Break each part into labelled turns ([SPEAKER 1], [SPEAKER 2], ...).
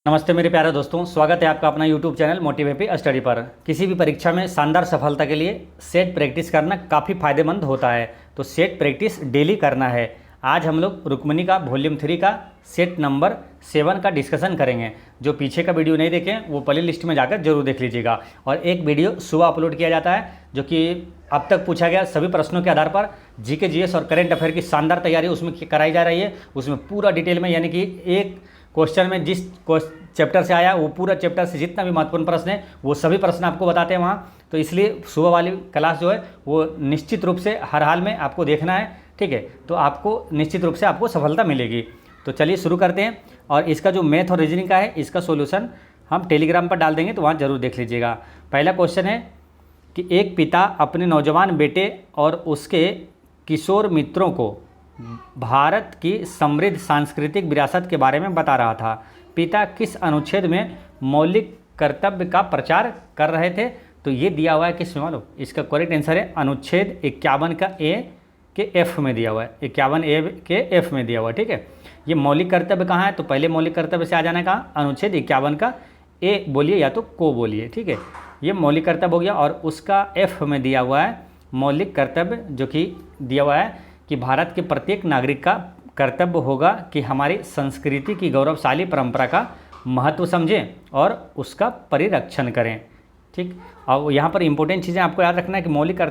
[SPEAKER 1] नमस्ते मेरे प्यारे दोस्तों, स्वागत है आपका अपना YouTube चैनल मोटिवेपी स्टडी पर। किसी भी परीक्षा में शानदार सफलता के लिए सेट प्रैक्टिस करना काफ़ी फायदेमंद होता है, तो सेट प्रैक्टिस डेली करना है। आज हम लोग रुक्मिणी का वॉल्यूम 3 का सेट नंबर 7 का डिस्कशन करेंगे। जो पीछे का वीडियो नहीं देखें वो प्ले लिस्ट में जाकर जरूर देख लीजिएगा। और एक वीडियो सुबह अपलोड किया जाता है जो कि अब तक पूछा गया सभी प्रश्नों के आधार पर जीके जीएस और करेंट अफेयर की शानदार तैयारी उसमें कराई जा रही है। उसमें पूरा डिटेल में, यानी कि एक क्वेश्चन में जिस चैप्टर से आया वो पूरा चैप्टर से जितना भी महत्वपूर्ण प्रश्न है वो सभी प्रश्न आपको बताते हैं वहाँ। तो इसलिए सुबह वाली क्लास जो है वो निश्चित रूप से हर हाल में आपको देखना है, ठीक है। तो आपको निश्चित रूप से आपको सफलता मिलेगी। तो चलिए शुरू करते हैं। और इसका जो मैथ और रीजनिंग का है इसका सॉल्यूशन हम टेलीग्राम पर डाल देंगे, तो वहाँ ज़रूर देख लीजिएगा। पहला क्वेश्चन है कि एक पिता अपने नौजवान बेटे और उसके किशोर मित्रों को भारत की समृद्ध सांस्कृतिक विरासत के बारे में बता रहा था। पिता किस अनुच्छेद में मौलिक कर्तव्य का प्रचार कर रहे थे? तो ये दिया हुआ है किस में मालूम? इसका करेक्ट आंसर है अनुच्छेद 51 का ए के एफ में दिया हुआ है। 51 ए के एफ में दिया हुआ है, ठीक है। ये मौलिक कर्तव्य कहाँ है? तो पहले मौलिक कर्तव्य से आ जाना कहाँ? अनुच्छेद 51 का ए बोलिए या तो को बोलिए, ठीक है। ये मौलिक कर्तव्य हो गया। और उसका एफ में दिया हुआ है मौलिक कर्तव्य, जो कि दिया हुआ है कि भारत के प्रत्येक नागरिक का कर्तव्य होगा कि हमारी संस्कृति की गौरवशाली परंपरा का महत्व समझें और उसका परिरक्षण करें, ठीक। और यहाँ पर इंपॉर्टेंट चीज़ें आपको याद रखना है कि मौलिक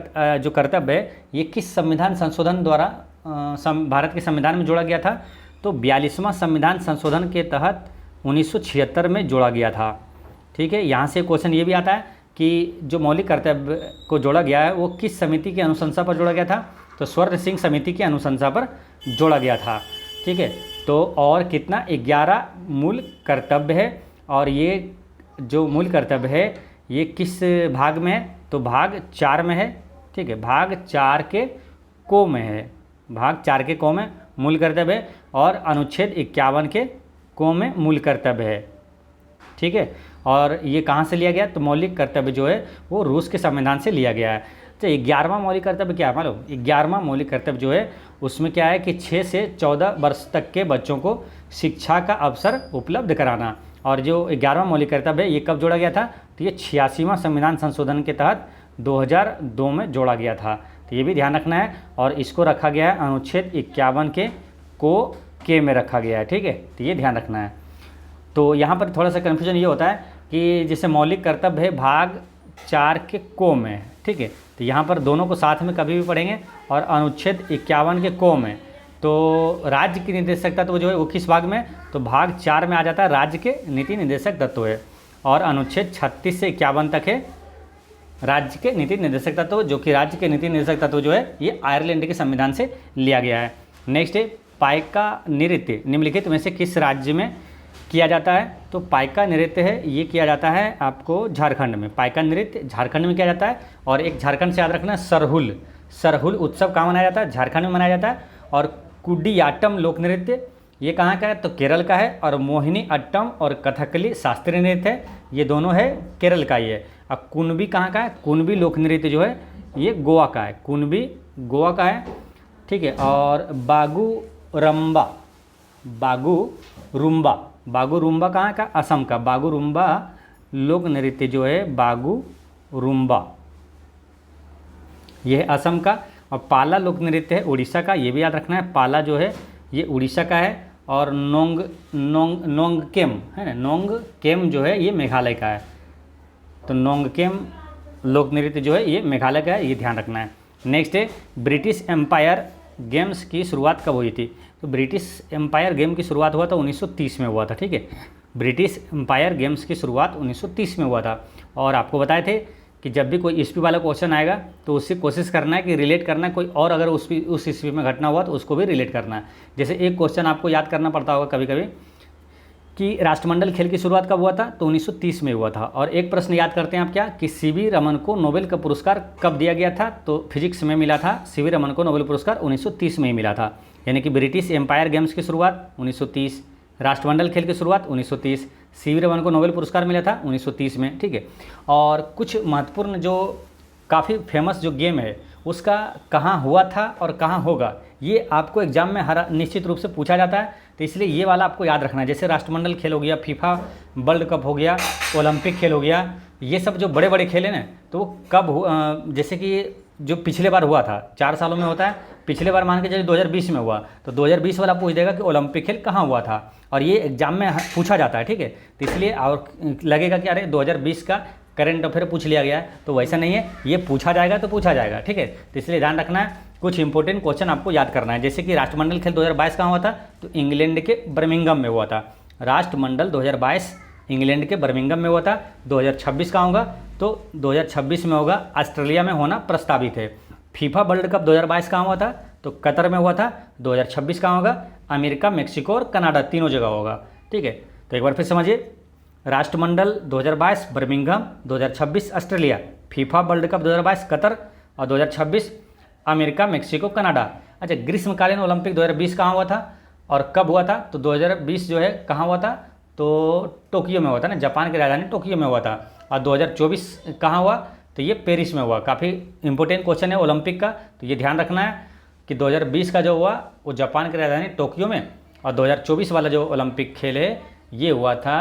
[SPEAKER 1] जो कर्तव्य है ये किस संविधान संशोधन द्वारा भारत के संविधान में जोड़ा गया था? तो 42वां संविधान संशोधन के तहत 1976 में जोड़ा गया था, ठीक है। यहाँ से क्वेश्चन ये भी आता है कि जो मौलिक कर्तव्य को जोड़ा गया है वो किस समिति की अनुशंसा पर जोड़ा गया था? तो स्वर्ण सिंह समिति की अनुशंसा पर जोड़ा गया था, ठीक है। तो और कितना 11 मूल कर्तव्य है। और ये जो मूल कर्तव्य है ये किस भाग में है? तो भाग 4 में है, ठीक है। भाग 4 के को में है, भाग 4 के को में मूल कर्तव्य है। और अनुच्छेद 51 के को में मूल कर्तव्य है, ठीक है। और ये कहाँ से लिया गया? तो मौलिक कर्तव्य जो है वो रूस के संविधान से लिया गया है। तो 11वां मौलिक कर्तव्य क्या है मालूम? 11वां मौलिक कर्तव्य जो है उसमें क्या है कि 6 से 14 वर्ष तक के बच्चों को शिक्षा का अवसर उपलब्ध कराना। और जो 11वां मौलिक कर्तव्य है ये कब जोड़ा गया था? तो ये 86वां संविधान संशोधन के तहत 2002 में जोड़ा गया था। तो ये भी ध्यान रखना है। और इसको रखा गया है अनुच्छेद 51 के को के में रखा गया है, ठीक है। तो ये ध्यान रखना है। तो यहाँ पर थोड़ा सा कन्फ्यूजन ये होता है कि जैसे मौलिक कर्तव्य है भाग 4 के को में, ठीक है। तो यहाँ पर दोनों को साथ में कभी भी पढ़ेंगे। और अनुच्छेद 51 के को में तो राज्य की निर्देशक तत्व जो है वो किस भाग में? तो भाग 4 में आ जाता है राज्य के नीति निर्देशक तत्व है। और अनुच्छेद 36 से 51 तक है राज्य के नीति निर्देशक तत्व, जो कि राज्य के नीति निर्देशक तत्व जो है ये आयरलैंड के संविधान से लिया गया है। नेक्स्ट है पाइका नृत्य निम्नलिखित में से किस राज्य में किया जाता है? तो पाइका नृत्य है ये किया जाता है आपको झारखंड में। पाइका नृत्य झारखंड में किया जाता है। और एक झारखंड से याद रखना सरहुल, सरहुल उत्सव कहाँ मनाया जाता है? झारखंड में मनाया जाता है। और कुडियाट्टम लोक नृत्य ये कहाँ का है? तो केरल का है। और मोहिनी अट्टम और कथकली शास्त्रीय नृत्य है ये दोनों है केरल का ही है। और कुनबी कहाँ का है? कुनबी लोक नृत्य जो है ये गोवा का है, कुनबी गोवा का है, ठीक है। और बागुरुम्बा, बागुरुम्बा, बागुरुम्बा कहाँ का? असम का। बागुरुम्बा लोक नृत्य जो है बागुरुम्बा यह है असम का। और पाला लोक नृत्य है उड़ीसा का, ये भी याद रखना है। पाला जो है ये उड़ीसा का है। और नोंगकेम है ना, नोंगकेम जो है ये मेघालय का है। तो नोंगकेम लोक नृत्य जो है ये मेघालय का है, ये ध्यान रखना है। नेक्स्ट है ब्रिटिश एम्पायर गेम्स की शुरुआत कब हुई थी? तो ब्रिटिश एम्पायर गेम की शुरुआत हुआ था 1930 में हुआ था, ठीक है। ब्रिटिश एम्पायर गेम्स की शुरुआत 1930 में हुआ था। और आपको बताए थे कि जब भी कोई ईस्वी वाला क्वेश्चन आएगा तो उससे कोशिश करना है कि रिलेट करना है कोई और, अगर उस ईस्वी में घटना हुआ तो उसको भी रिलेट करना है। जैसे एक क्वेश्चन आपको याद करना पड़ता होगा कभी कभी कि राष्ट्रमंडल खेल की शुरुआत कब हुआ था? तो 1930 में हुआ था। और एक प्रश्न याद करते हैं आप क्या कि सीवी रमन को नोबेल का पुरस्कार कब दिया गया था? तो फिजिक्स में मिला था सीवी रमन को नोबेल पुरस्कार 1930 में ही मिला था। यानी कि ब्रिटिश एम्पायर गेम्स की शुरुआत 1930, राष्ट्रमंडल खेल की शुरुआत 1930, सीवी रमन को नोबेल पुरस्कार मिला था 1930 में, ठीक है। और कुछ महत्वपूर्ण जो काफ़ी फेमस जो गेम है उसका कहाँ हुआ था और कहाँ होगा ये आपको एग्जाम में हर निश्चित रूप से पूछा जाता है। तो इसलिए ये वाला आपको याद रखना है। जैसे राष्ट्रमंडल खेल हो गया, फीफा वर्ल्ड कप हो गया, ओलंपिक खेल हो गया, ये सब जो बड़े बड़े खेल हैं ना, तो वो कब जैसे कि जो पिछले बार हुआ था 4 सालों में होता है, पिछले बार मान के चलिए 2020 में हुआ, तो 2020 वाला पूछ देगा कि ओलंपिक खेल कहाँ हुआ था, और ये एग्जाम में पूछा जाता है, ठीक है। तो इसलिए और लगेगा कि अरे 2020 का करंट अफेयर पूछ लिया गया है, तो वैसा नहीं है, ये पूछा जाएगा तो पूछा जाएगा, ठीक है। तो इसलिए ध्यान रखना है, कुछ इंपॉर्टेंट क्वेश्चन आपको याद करना है। जैसे कि राष्ट्रमंडल खेल 2022 कहाँ हुआ था, तो इंग्लैंड के बर्मिंघम में हुआ था। राष्ट्रमंडल 2022 इंग्लैंड के बर्मिंघम में हुआ था। 2026 कहाँ होगा, तो 2026 में होगा, ऑस्ट्रेलिया में होना प्रस्तावित है। फीफा वर्ल्ड कप 2022 कहाँ हुआ था, तो कतर में हुआ था। 2026 कहाँ होगा, अमेरिका, मेक्सिको और कनाडा, तीनों जगह होगा, ठीक है। तो एक बार फिर समझिए, राष्ट्रमंडल 2022 Birmingham, 2026 Australia, FIFA world cup 2022 Qatar और 2026 अमेरिका, मेक्सिको, कनाडा। अच्छा, ग्रीष्मकालीन ओलंपिक 2020 कहाँ हुआ था और कब हुआ था, तो 2020 जो है कहाँ हुआ था, तो टोक्यो में हुआ था ना, जापान की राजधानी टोक्यो में हुआ था। और 2024 कहाँ हुआ, तो ये पेरिस में हुआ। काफ़ी इंपॉर्टेंट क्वेश्चन है ओलंपिक का, तो ये ध्यान रखना है कि 2020 का जो हुआ वो जापान की राजधानी टोक्यो में, और 2024 वाला जो ओलंपिक खेल है ये हुआ था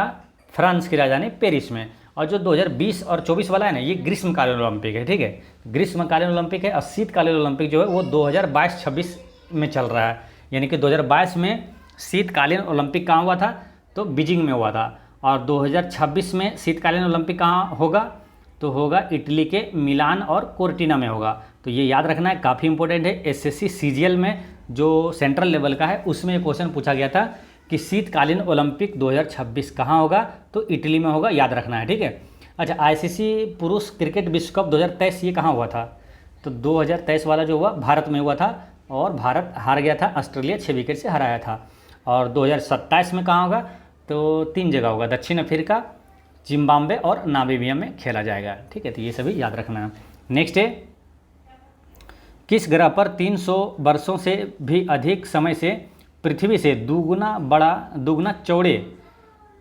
[SPEAKER 1] फ्रांस की राजधानी पेरिस में। और जो 2020 और 24 वाला है ना, ये ग्रीष्मकालीन ओलंपिक है, ठीक है। ग्रीष्मकालीन ओलंपिक है, और शीतकालीन ओलंपिक जो है वो 2022-26 में चल रहा है। यानी कि 2022 में शीतकालीन ओलंपिक कहाँ हुआ था, तो बीजिंग में हुआ था। और 2026 में शीतकालीन ओलंपिक कहाँ होगा, तो होगा इटली के मिलान और कोर्टिना में होगा। तो ये याद रखना है, काफ़ी इंपॉर्टेंट है। एसएससी सीजीएल में जो सेंट्रल लेवल का है उसमें ये क्वेश्चन पूछा गया था कि शीतकालीन ओलंपिक 2026 कहाँ होगा, तो इटली में होगा, याद रखना है, ठीक है। अच्छा, आईसीसी पुरुष क्रिकेट विश्व कप 2023 ये कहाँ हुआ था, तो 2023 वाला जो हुआ भारत में हुआ था, और भारत हार गया था, ऑस्ट्रेलिया 6 विकेट से हराया था। और 2027 में कहाँ होगा, तो 3 जगह होगा, दक्षिण अफ्रीका, जिम्बाब्वे और नामीबिया में खेला जाएगा, ठीक है। तो ये सभी याद रखना है। नेक्स्ट है, किस ग्रह पर 300 वर्षों से भी अधिक समय से पृथ्वी से दुगुना चौड़े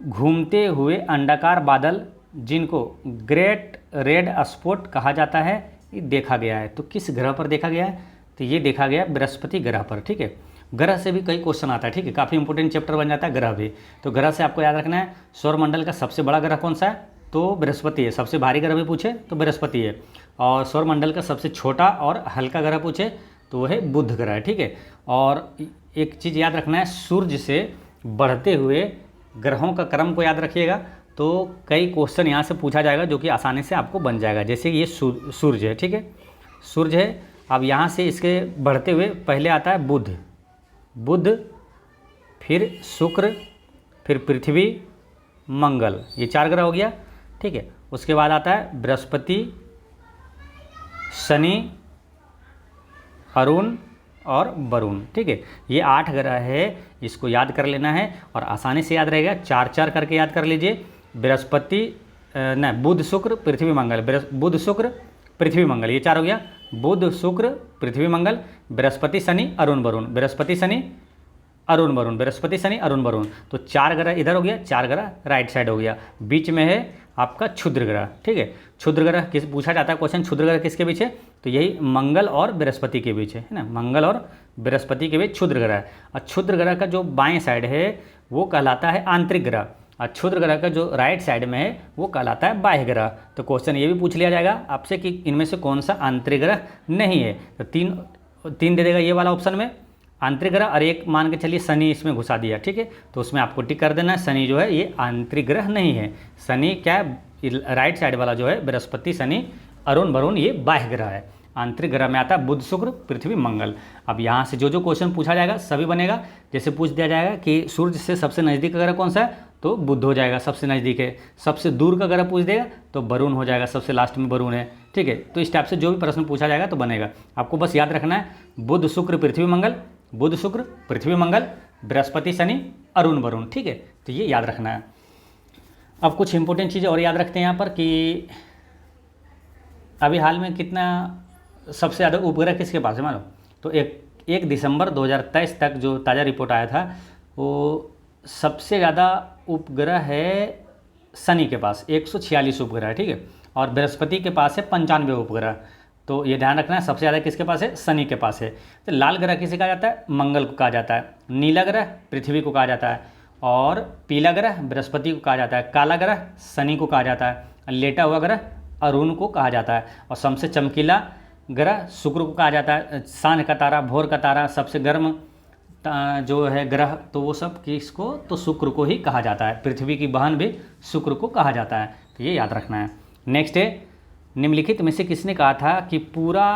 [SPEAKER 1] घूमते हुए अंडाकार बादल, जिनको ग्रेट रेड स्पॉट कहा जाता है, ये देखा गया है। तो किस ग्रह पर देखा गया है, तो ये देखा गया बृहस्पति ग्रह पर, ठीक है। ग्रह से भी कई क्वेश्चन आता है, ठीक है, काफ़ी इंपॉर्टेंट चैप्टर बन जाता है ग्रह भी। तो ग्रह से आपको याद रखना है, सौरमंडल का सबसे बड़ा ग्रह कौन सा है, तो बृहस्पति है। सबसे भारी ग्रह भी पूछे तो बृहस्पति है। और सौरमंडल का सबसे छोटा और हल्का ग्रह पूछे तो वो है बुध ग्रह, ठीक है। और एक चीज़ याद रखना है, सूर्य से बढ़ते हुए ग्रहों का क्रम को याद रखिएगा। तो कई क्वेश्चन यहाँ से पूछा जाएगा जो कि आसानी से आपको बन जाएगा। जैसे ये सूर्य है, ठीक है, सूर्य है। अब यहाँ से इसके बढ़ते हुए पहले आता है बुध, फिर शुक्र, फिर पृथ्वी, मंगल, ये 4 ग्रह हो गया, ठीक है। उसके बाद आता है बृहस्पति, शनि, अरुण और वरुण, ठीक है। ये 8 ग्रह है, इसको याद कर लेना है और आसानी से याद रहेगा। 4-4 करके याद कर लीजिए। बृहस्पति नहीं, बुध, शुक्र, पृथ्वी, मंगल, बुध, शुक्र, पृथ्वी, मंगल, ये 4 हो गया। बुध, शुक्र, पृथ्वी, मंगल, बृहस्पति, शनि, अरुण, वरुण, बृहस्पति, शनि, अरुण, वरुण, बृहस्पति, शनि, अरुण, वरुण। तो 4 ग्रह इधर हो गया, 4 ग्रह राइट साइड हो गया। बीच में है आपका क्षुद्र ग्रह, ठीक है। क्षुद्र ग्रह किस पूछा जाता है क्वेश्चन, क्षुद्र ग्रह किसके बीच है, तो यही मंगल और बृहस्पति के बीच है ना, मंगल और बृहस्पति के बीच क्षुद्र ग्रह है। और क्षुद्र ग्रह का जो बाएं साइड है वो कहलाता है आंतरिक ग्रह, और क्षुद्र ग्रह का जो राइट साइड में है वो कहलाता है बाह्य ग्रह। तो क्वेश्चन ये भी पूछ लिया जाएगा आपसे कि इनमें से कौन सा आंतरिक ग्रह नहीं है, तो 3 दे देगा ये वाला ऑप्शन में आंतरिक ग्रह, और एक मान के चलिए शनि इसमें घुसा दिया, ठीक है। तो उसमें आपको टिक कर देना है, शनि जो है ये आंतरिक ग्रह नहीं है। शनि क्या है, राइट साइड वाला जो है बृहस्पति, शनि, अरुण, वरुण, ये बाह्य ग्रह है। आंतरिक ग्रह में आता है बुध, शुक्र, पृथ्वी, मंगल। अब यहाँ से जो क्वेश्चन पूछा जाएगा सभी बनेगा। जैसे पूछ दिया जाएगा कि सूर्य से सबसे नज़दीक का ग्रह कौन सा है, तो बुध हो जाएगा, सबसे नज़दीक है। सबसे दूर का ग्रह पूछ देगा तो वरुण हो जाएगा, सबसे लास्ट में वरुण है, ठीक है। तो इस टाइप से जो भी प्रश्न पूछा जाएगा तो बनेगा। आपको बस याद रखना है बुध, शुक्र, पृथ्वी, मंगल, बुध, शुक्र, पृथ्वी, मंगल, बृहस्पति, शनि, अरुण, वरुण, ठीक है। तो ये याद रखना है। अब कुछ इंपॉर्टेंट चीज़ें और याद रखते हैं यहाँ पर कि अभी हाल में कितना सबसे ज़्यादा उपग्रह किसके पास है मालूम, तो 1 दिसंबर 2023 तक जो ताज़ा रिपोर्ट आया था वो सबसे ज़्यादा उपग्रह है शनि के पास, 146 उपग्रह है, ठीक है। और बृहस्पति के पास है 95 उपग्रह। तो ये ध्यान रखना है, सबसे ज़्यादा किसके पास है, शनि के पास है। तो लाल ग्रह किसे कहा जाता है, मंगल को कहा जाता है। नीला ग्रह पृथ्वी को कहा जाता है, और पीला ग्रह बृहस्पति को कहा जाता है। काला ग्रह शनि को कहा जाता है। लेटा हुआ ग्रह अरुण को कहा जाता है। और सबसे चमकीला ग्रह शुक्र को कहा जाता है। सांझ का तारा, भोर का तारा, सबसे गर्म जो है ग्रह, तो वो सब किसको, तो शुक्र को ही कहा जाता है। पृथ्वी की बहन भी शुक्र को कहा जाता है, तो ये याद रखना है। नेक्स्ट है, निम्नलिखित में से किसने कहा था कि पूरा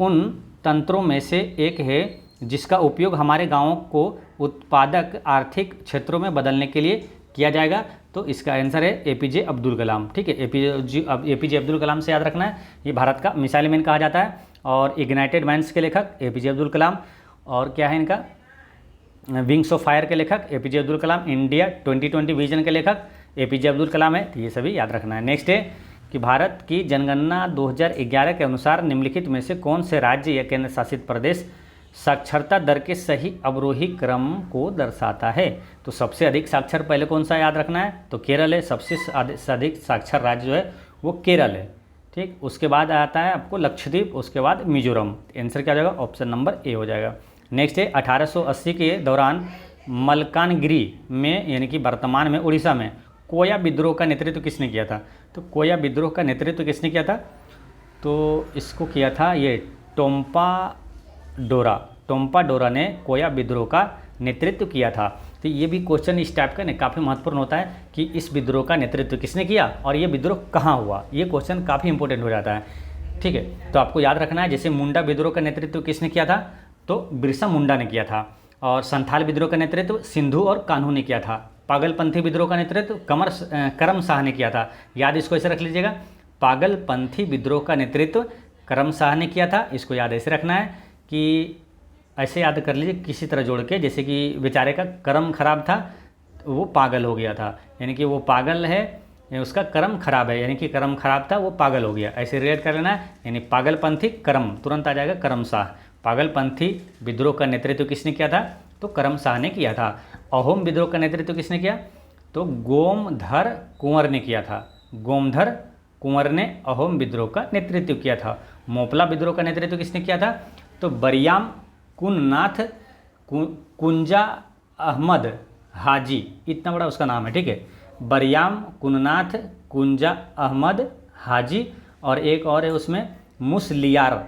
[SPEAKER 1] उन तंत्रों में से एक है जिसका उपयोग हमारे गांवों को उत्पादक आर्थिक क्षेत्रों में बदलने के लिए किया जाएगा। तो इसका आंसर है एपीजे अब्दुल कलाम। ठीक है, एपीजे अब्दुल कलाम से याद रखना है। ये भारत का मिसाइल मैन कहा जाता है, और इग्नाइटेड माइंड्स के लेखक एपीजे अब्दुल कलाम। और क्या है इनका, विंग्स ऑफ फायर के लेखक APJ Abdul Kalam. India 2020 vision के लेखक एपीजे अब्दुल कलाम है। तो ये सभी याद रखना है। नेक्स्ट है कि भारत की जनगणना 2011 के अनुसार निम्नलिखित में से कौन से राज्य या केंद्र शासित प्रदेश साक्षरता दर के सही अवरोही क्रम को दर्शाता है। तो सबसे अधिक साक्षर पहले कौन सा याद रखना है, तो केरल है। सबसे अधिक साक्षर राज्य जो है वो केरल है। ठीक, उसके बाद आता है आपको लक्षद्वीप, उसके बाद मिजोरम। आंसर क्या हो जाएगा, ऑप्शन नंबर ए हो जाएगा। नेक्स्ट है 1880 के दौरान मलकानगिरी में, यानी कि वर्तमान में उड़ीसा में, कोया विद्रोह का नेतृत्व किसने किया था। तो कोया विद्रोह का नेतृत्व किसने किया था, तो इसको किया था ये टोम्पा डोरा ने कोया विद्रोह का नेतृत्व किया था। तो ये भी क्वेश्चन इस टाइप का काफ़ी महत्वपूर्ण होता है कि इस विद्रोह का नेतृत्व किसने किया और ये विद्रोह कहाँ हुआ। ये क्वेश्चन काफ़ी इंपॉर्टेंट हो जाता है। ठीक है, तो आपको याद रखना है, जैसे मुंडा विद्रोह का नेतृत्व किसने किया था, तो बिरसा मुंडा ने किया था। और संथाल विद्रोह का नेतृत्व सिंधु और कान्हू ने किया था। पागलपंथी विद्रोह का नेतृत्व करम शाह ने किया था। याद इसको ऐसे रख लीजिएगा, पागलपंथी विद्रोह का नेतृत्व करम शाह ने किया था। इसको याद ऐसे रखना है कि ऐसे याद कर लीजिए किसी तरह जोड़ के, जैसे कि बेचारे का कर्म खराब था, वो पागल हो गया था, यानी कि वो पागल है, उसका कर्म खराब है, यानी कि कर्म खराब था वो पागल हो गया, ऐसे रिलेट कर लेना है। यानी पागलपंथी कर्म, तुरंत आ जाएगा करम शाह। पागलपंथी विद्रोह का नेतृत्व किसने किया था, तो करम शाह ने किया था। अहोम विद्रोह का नेतृत्व किसने किया, तो गोमधर कुंवर ने किया था। गोमधर कुंवर ने अहोम विद्रोह का नेतृत्व किया था। मोपला विद्रोह का नेतृत्व किसने किया था, तो बरियाम कुननाथ कुंजा अहमद हाजी, इतना बड़ा उसका नाम है। ठीक है, बरियाम कुननाथ कुंजा अहमद हाजी, और एक और है उसमें मुसलियार।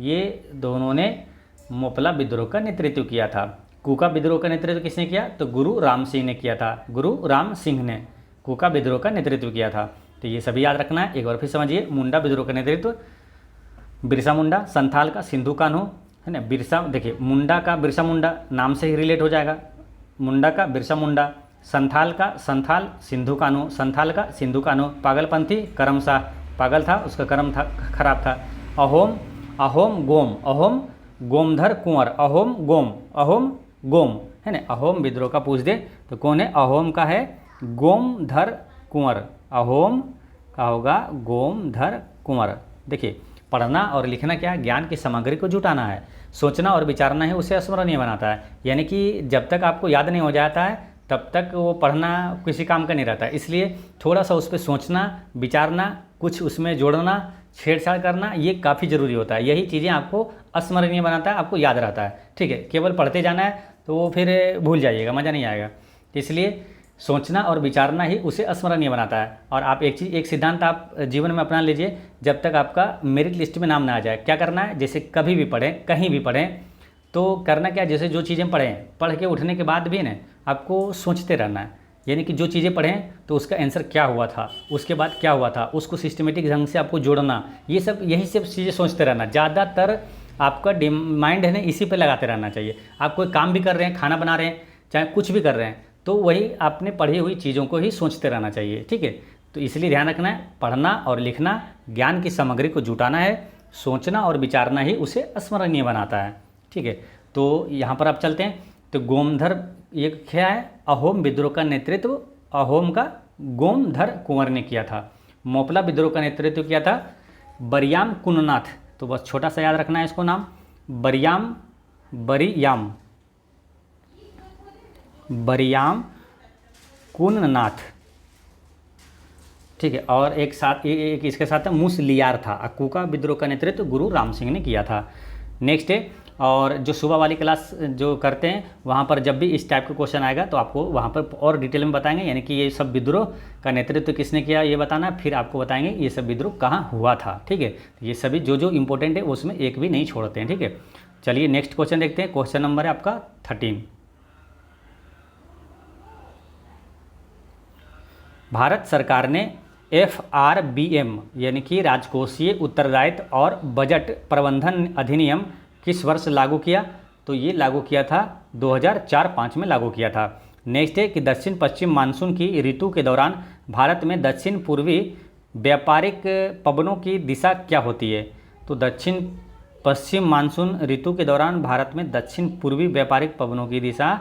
[SPEAKER 1] ये दोनों ने मोपला विद्रोह का नेतृत्व किया था। कूका विद्रोह का नेतृत्व किसने किया, तो गुरु राम सिंह ने किया था। गुरु राम सिंह ने कूका विद्रोह का नेतृत्व किया था। तो ये सभी याद रखना है। एक बार फिर समझिए, मुंडा विद्रोह का नेतृत्व बिरसा मुंडा, संथाल का सिंधु कान्हू, है ना। बिरसा, देखिए मुंडा का बिरसा मुंडा नाम से ही रिलेट हो जाएगा, मुंडा का बिरसा मुंडा। संथाल का संथाल सिंधु कान्हू, संथाल का सिंधु कान्हू। पागलपंथी करम शाह, पागल था, उसका कर्म था खराब था। अहोम अहोम गोम, अहोम गोमधर कुंवर, अहोम गोम, है ना। अहोम विद्रोह का पूछ दे तो कौन है, अहोम का है गोमधर कुंवर। अहोम का होगा गोमधर कुंवर। देखिए, पढ़ना और लिखना क्या है, ज्ञान की सामग्री को जुटाना है। सोचना और विचारना है उसे स्मरणीय बनाता है। यानी कि जब तक आपको याद नहीं हो जाता है तब तक वो पढ़ना किसी काम का नहीं रहता है। इसलिए थोड़ा सा उस पर सोचना, विचारना, कुछ उसमें जोड़ना, छेड़छाड़ करना, ये काफ़ी ज़रूरी होता है। यही चीज़ें आपको स्मरणीय बनाता है, आपको याद रहता है। ठीक है, केवल पढ़ते जाना है तो वो फिर भूल जाइएगा, मज़ा नहीं आएगा। इसलिए सोचना और विचारना ही उसे स्मरणीय बनाता है। और आप एक सिद्धांत आप जीवन में अपना लीजिए, जब तक आपका मेरिट लिस्ट में नाम ना आ जाए, क्या करना है, जैसे कभी भी पढ़ें, कहीं भी पढ़ें, तो करना क्या, जैसे जो चीज़ें पढ़ें, पढ़ के उठने के बाद भी ना आपको सोचते रहना है। यानी कि जो चीज़ें पढ़ें तो उसका आंसर क्या हुआ था, उसके बाद क्या हुआ था, उसको सिस्टमेटिक ढंग से आपको जोड़ना, यही सब चीज़ें सोचते रहना। ज़्यादातर आपका माइंड है ना इसी पर लगाते रहना चाहिए। आप कोई काम भी कर रहे हैं, खाना बना रहे हैं, चाहे कुछ भी कर रहे हैं, तो वही आपने पढ़ी हुई चीज़ों को ही सोचते रहना चाहिए। ठीक है, तो इसलिए ध्यान रखना है, पढ़ना और लिखना ज्ञान की सामग्री को जुटाना है, सोचना और विचारना ही उसे स्मरणीय बनाता है। ठीक है, तो यहाँ पर आप चलते हैं। तो गोमधर, ये क्या है, अहोम विद्रोह का नेतृत्व अहोम का गोमधर कुंवर ने किया था। मोपला विद्रोह का नेतृत्व किया था बरियाम कुननाथ। तो बस छोटा सा याद रखना है इसको नाम, बरियाम कुननाथ। ठीक है। और एक इसके साथ मुसलियार था। अक्कू का विद्रोह का नेतृत्व गुरु राम सिंह ने किया था। नेक्स्ट है, और जो सुबह वाली क्लास जो करते हैं वहाँ पर जब भी इस टाइप का क्वेश्चन आएगा तो आपको वहाँ पर और डिटेल में बताएंगे, यानी कि ये सब विद्रोह का नेतृत्व किसने किया ये बताना, फिर आपको बताएंगे ये सब विद्रोह कहाँ हुआ था। ठीक है, ये सभी जो जो इंपॉर्टेंट है उसमें एक भी नहीं छोड़ते हैं। ठीक है, चलिए नेक्स्ट क्वेश्चन देखते हैं। क्वेश्चन नंबर है आपका 13। भारत सरकार ने FRBM यानी कि राजकोषीय उत्तरदायित्व और बजट प्रबंधन अधिनियम किस वर्ष लागू किया? तो ये लागू किया था 2004-05 में लागू किया था। नेक्स्ट है कि दक्षिण पश्चिम मानसून की ऋतु के दौरान भारत में दक्षिण पूर्वी व्यापारिक पवनों की दिशा क्या होती है? तो दक्षिण पश्चिम मानसून ऋतु के दौरान भारत में दक्षिण पूर्वी व्यापारिक पवनों की दिशा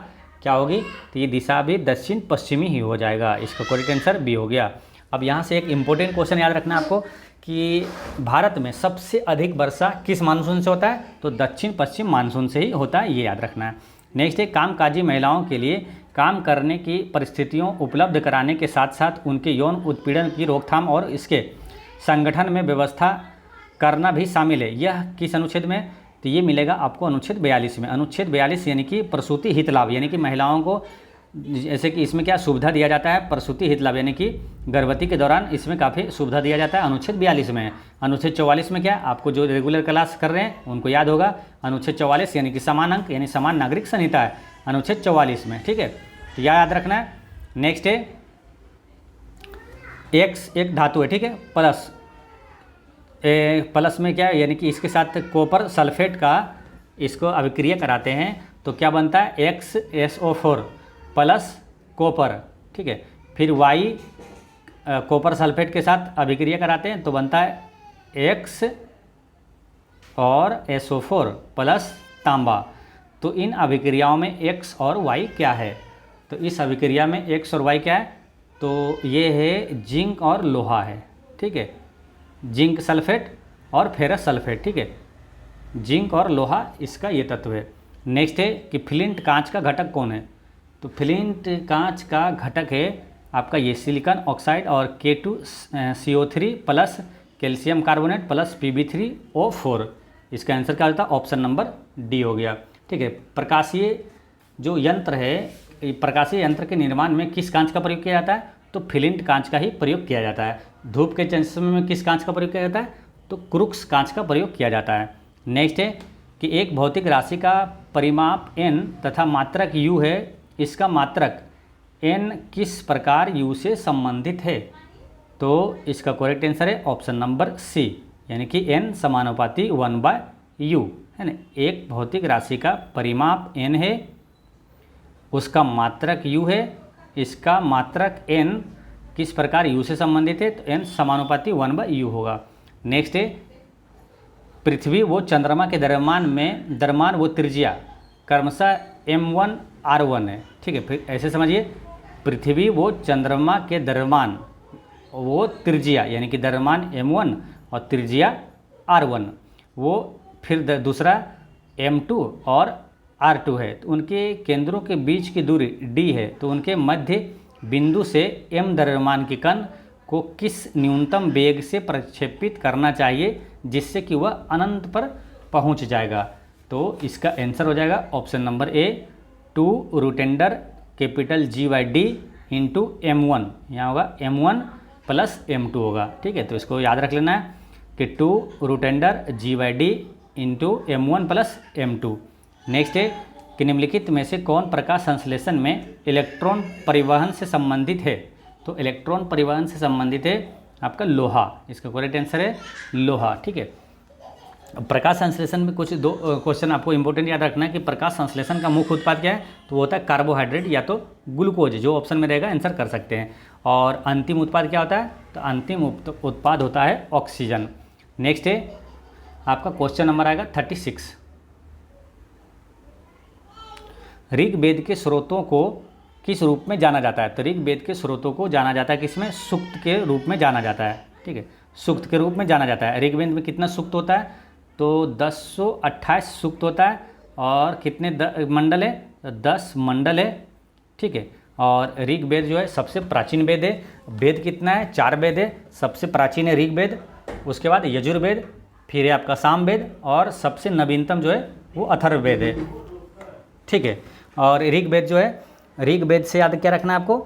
[SPEAKER 1] क्या होगी? तो ये दिशा भी दक्षिण पश्चिमी ही हो जाएगा। इसका करेक्ट आंसर बी हो गया। अब यहाँ से एक इम्पोर्टेंट क्वेश्चन याद रखना आपको कि भारत में सबसे अधिक वर्षा किस मानसून से होता है? तो दक्षिण पश्चिम मानसून से ही होता है, ये याद रखना है। नेक्स्ट है, कामकाजी महिलाओं के लिए काम करने की परिस्थितियों उपलब्ध कराने के साथ साथ उनके यौन उत्पीड़न की रोकथाम और इसके संगठन में व्यवस्था करना भी शामिल है। यह किस अनुच्छेद में? तो ये मिलेगा आपको अनुच्छेद 42 में। अनुच्छेद 42 यानी कि प्रसूति हित लाभ, यानी कि महिलाओं को जैसे कि इसमें क्या सुविधा दिया जाता है, प्रसूति हित लाभ यानी कि गर्भवती के दौरान इसमें काफ़ी सुविधा दिया जाता है, अनुच्छेद 42 में है। अनुच्छेद 44 में क्या, आपको जो रेगुलर क्लास कर रहे हैं उनको याद होगा, अनुच्छेद 44 यानी कि समान अंक यानी समान नागरिक संहिता है अनुच्छेद 44 में। ठीक है, तो यह याद रखना है। नेक्स्ट है, एक्स एक धातु है, ठीक है, प्लस में क्या है, यानी कि इसके साथ कॉपर सल्फेट का इसको अभिक्रिया कराते हैं तो क्या बनता है, XSO4 प्लस कॉपर। ठीक है, फिर Y कॉपर सल्फेट के साथ अभिक्रिया कराते हैं तो बनता है X और SO4 प्लस तांबा। तो इन अभिक्रियाओं में X और Y क्या है? तो इस अभिक्रिया में X और Y क्या है? तो ये है जिंक और लोहा है। ठीक है, जिंक सल्फेट और फेरस सल्फेट। ठीक है, जिंक और लोहा इसका ये तत्व है। नेक्स्ट है कि फ्लिंट कांच का घटक कौन है? तो फ्लिंट कांच का घटक है आपका ये सिलिकॉन ऑक्साइड और K2CO3 plus calcium carbonate plus Pb3O4। इसका आंसर क्या होता है? ऑप्शन नंबर डी हो गया। ठीक है, प्रकाशीय जो यंत्र है, प्रकाशीय यंत्र के निर्माण में किस कांच का प्रयोग किया जाता है? तो फ्लिंट कांच का ही प्रयोग किया जाता है। धूप के चश्मे में किस कांच का प्रयोग किया जाता है? तो क्रुक्स कांच का प्रयोग किया जाता है। नेक्स्ट है कि एक भौतिक राशि का परिमाप n तथा मात्रक u है, इसका मात्रक n किस प्रकार u से संबंधित है? तो इसका करेक्ट आंसर है ऑप्शन नंबर सी, यानी कि n समानुपाती 1/u है ना। एक भौतिक राशि का परिमाप n है, उसका मात्रक u है, इसका मात्रक n किस प्रकार u से संबंधित है? तो n समानुपाती 1/u होगा। नेक्स्ट है, पृथ्वी व चंद्रमा के दरम्यान वो त्रिज्या क्रमशः m1 r1 है। ठीक है, फिर ऐसे समझिए, पृथ्वी व चंद्रमा के दरम्यान वो त्रिज्या यानी कि दरम्यान m1 और त्रिज्या r1, वो फिर दूसरा m2 और r2 है। तो उनके केंद्रों के बीच की दूरी d है। तो उनके मध्य बिंदु से m द्रव्यमान के कण को किस न्यूनतम वेग से प्रक्षेपित करना चाहिए जिससे कि वह अनंत पर पहुंच जाएगा? तो इसका आंसर हो जाएगा option number A, 2√10 capital G/D into m1। यहाँ होगा m1 प्लस m2 होगा। ठीक है, तो इसको याद रख लेना है कि 2√10 G/D into m1 plus m2। Next है कि निम्नलिखित में से कौन प्रकाश संश्लेषण में इलेक्ट्रॉन परिवहन से संबंधित है? तो इलेक्ट्रॉन परिवहन से संबंधित है आपका लोहा। इसका करेक्ट आंसर है लोहा। ठीक है, प्रकाश संश्लेषण में कुछ दो क्वेश्चन आपको इंपॉर्टेंट याद रखना है कि प्रकाश संश्लेषण का मुख्य उत्पाद क्या है? तो वो होता है कार्बोहाइड्रेट या तो ग्लूकोज, जो ऑप्शन में रहेगा आंसर कर सकते हैं। और अंतिम उत्पाद क्या होता है? तो अंतिम उत्पाद होता है ऑक्सीजन। नेक्स्ट है आपका क्वेश्चन नंबर आएगा 36। ऋग्वेद के स्रोतों को किस रूप में जाना जाता है? तो ऋग्वेद के स्रोतों को जाना जाता है किसमें? सूक्त के रूप में जाना जाता है। ठीक है, सूक्त के रूप में जाना जाता है। ऋग्वेद में कितना सूक्त होता है? तो 1028 सूक्त होता है। और कितने मंडल है? 10 मंडल है। ठीक है, और ऋग्वेद जो है सबसे प्राचीन वेद है। वेद कितना है? 4 वेद है। सबसे प्राचीन है ऋग्वेद, उसके बाद यजुर्वेद, फिर है आपका सामवेद और सबसे नवीनतम जो है वो अथर्ववेद है। ठीक है। और ऋग्वेद जो है, ऋग्वेद से याद क्या रखना है आपको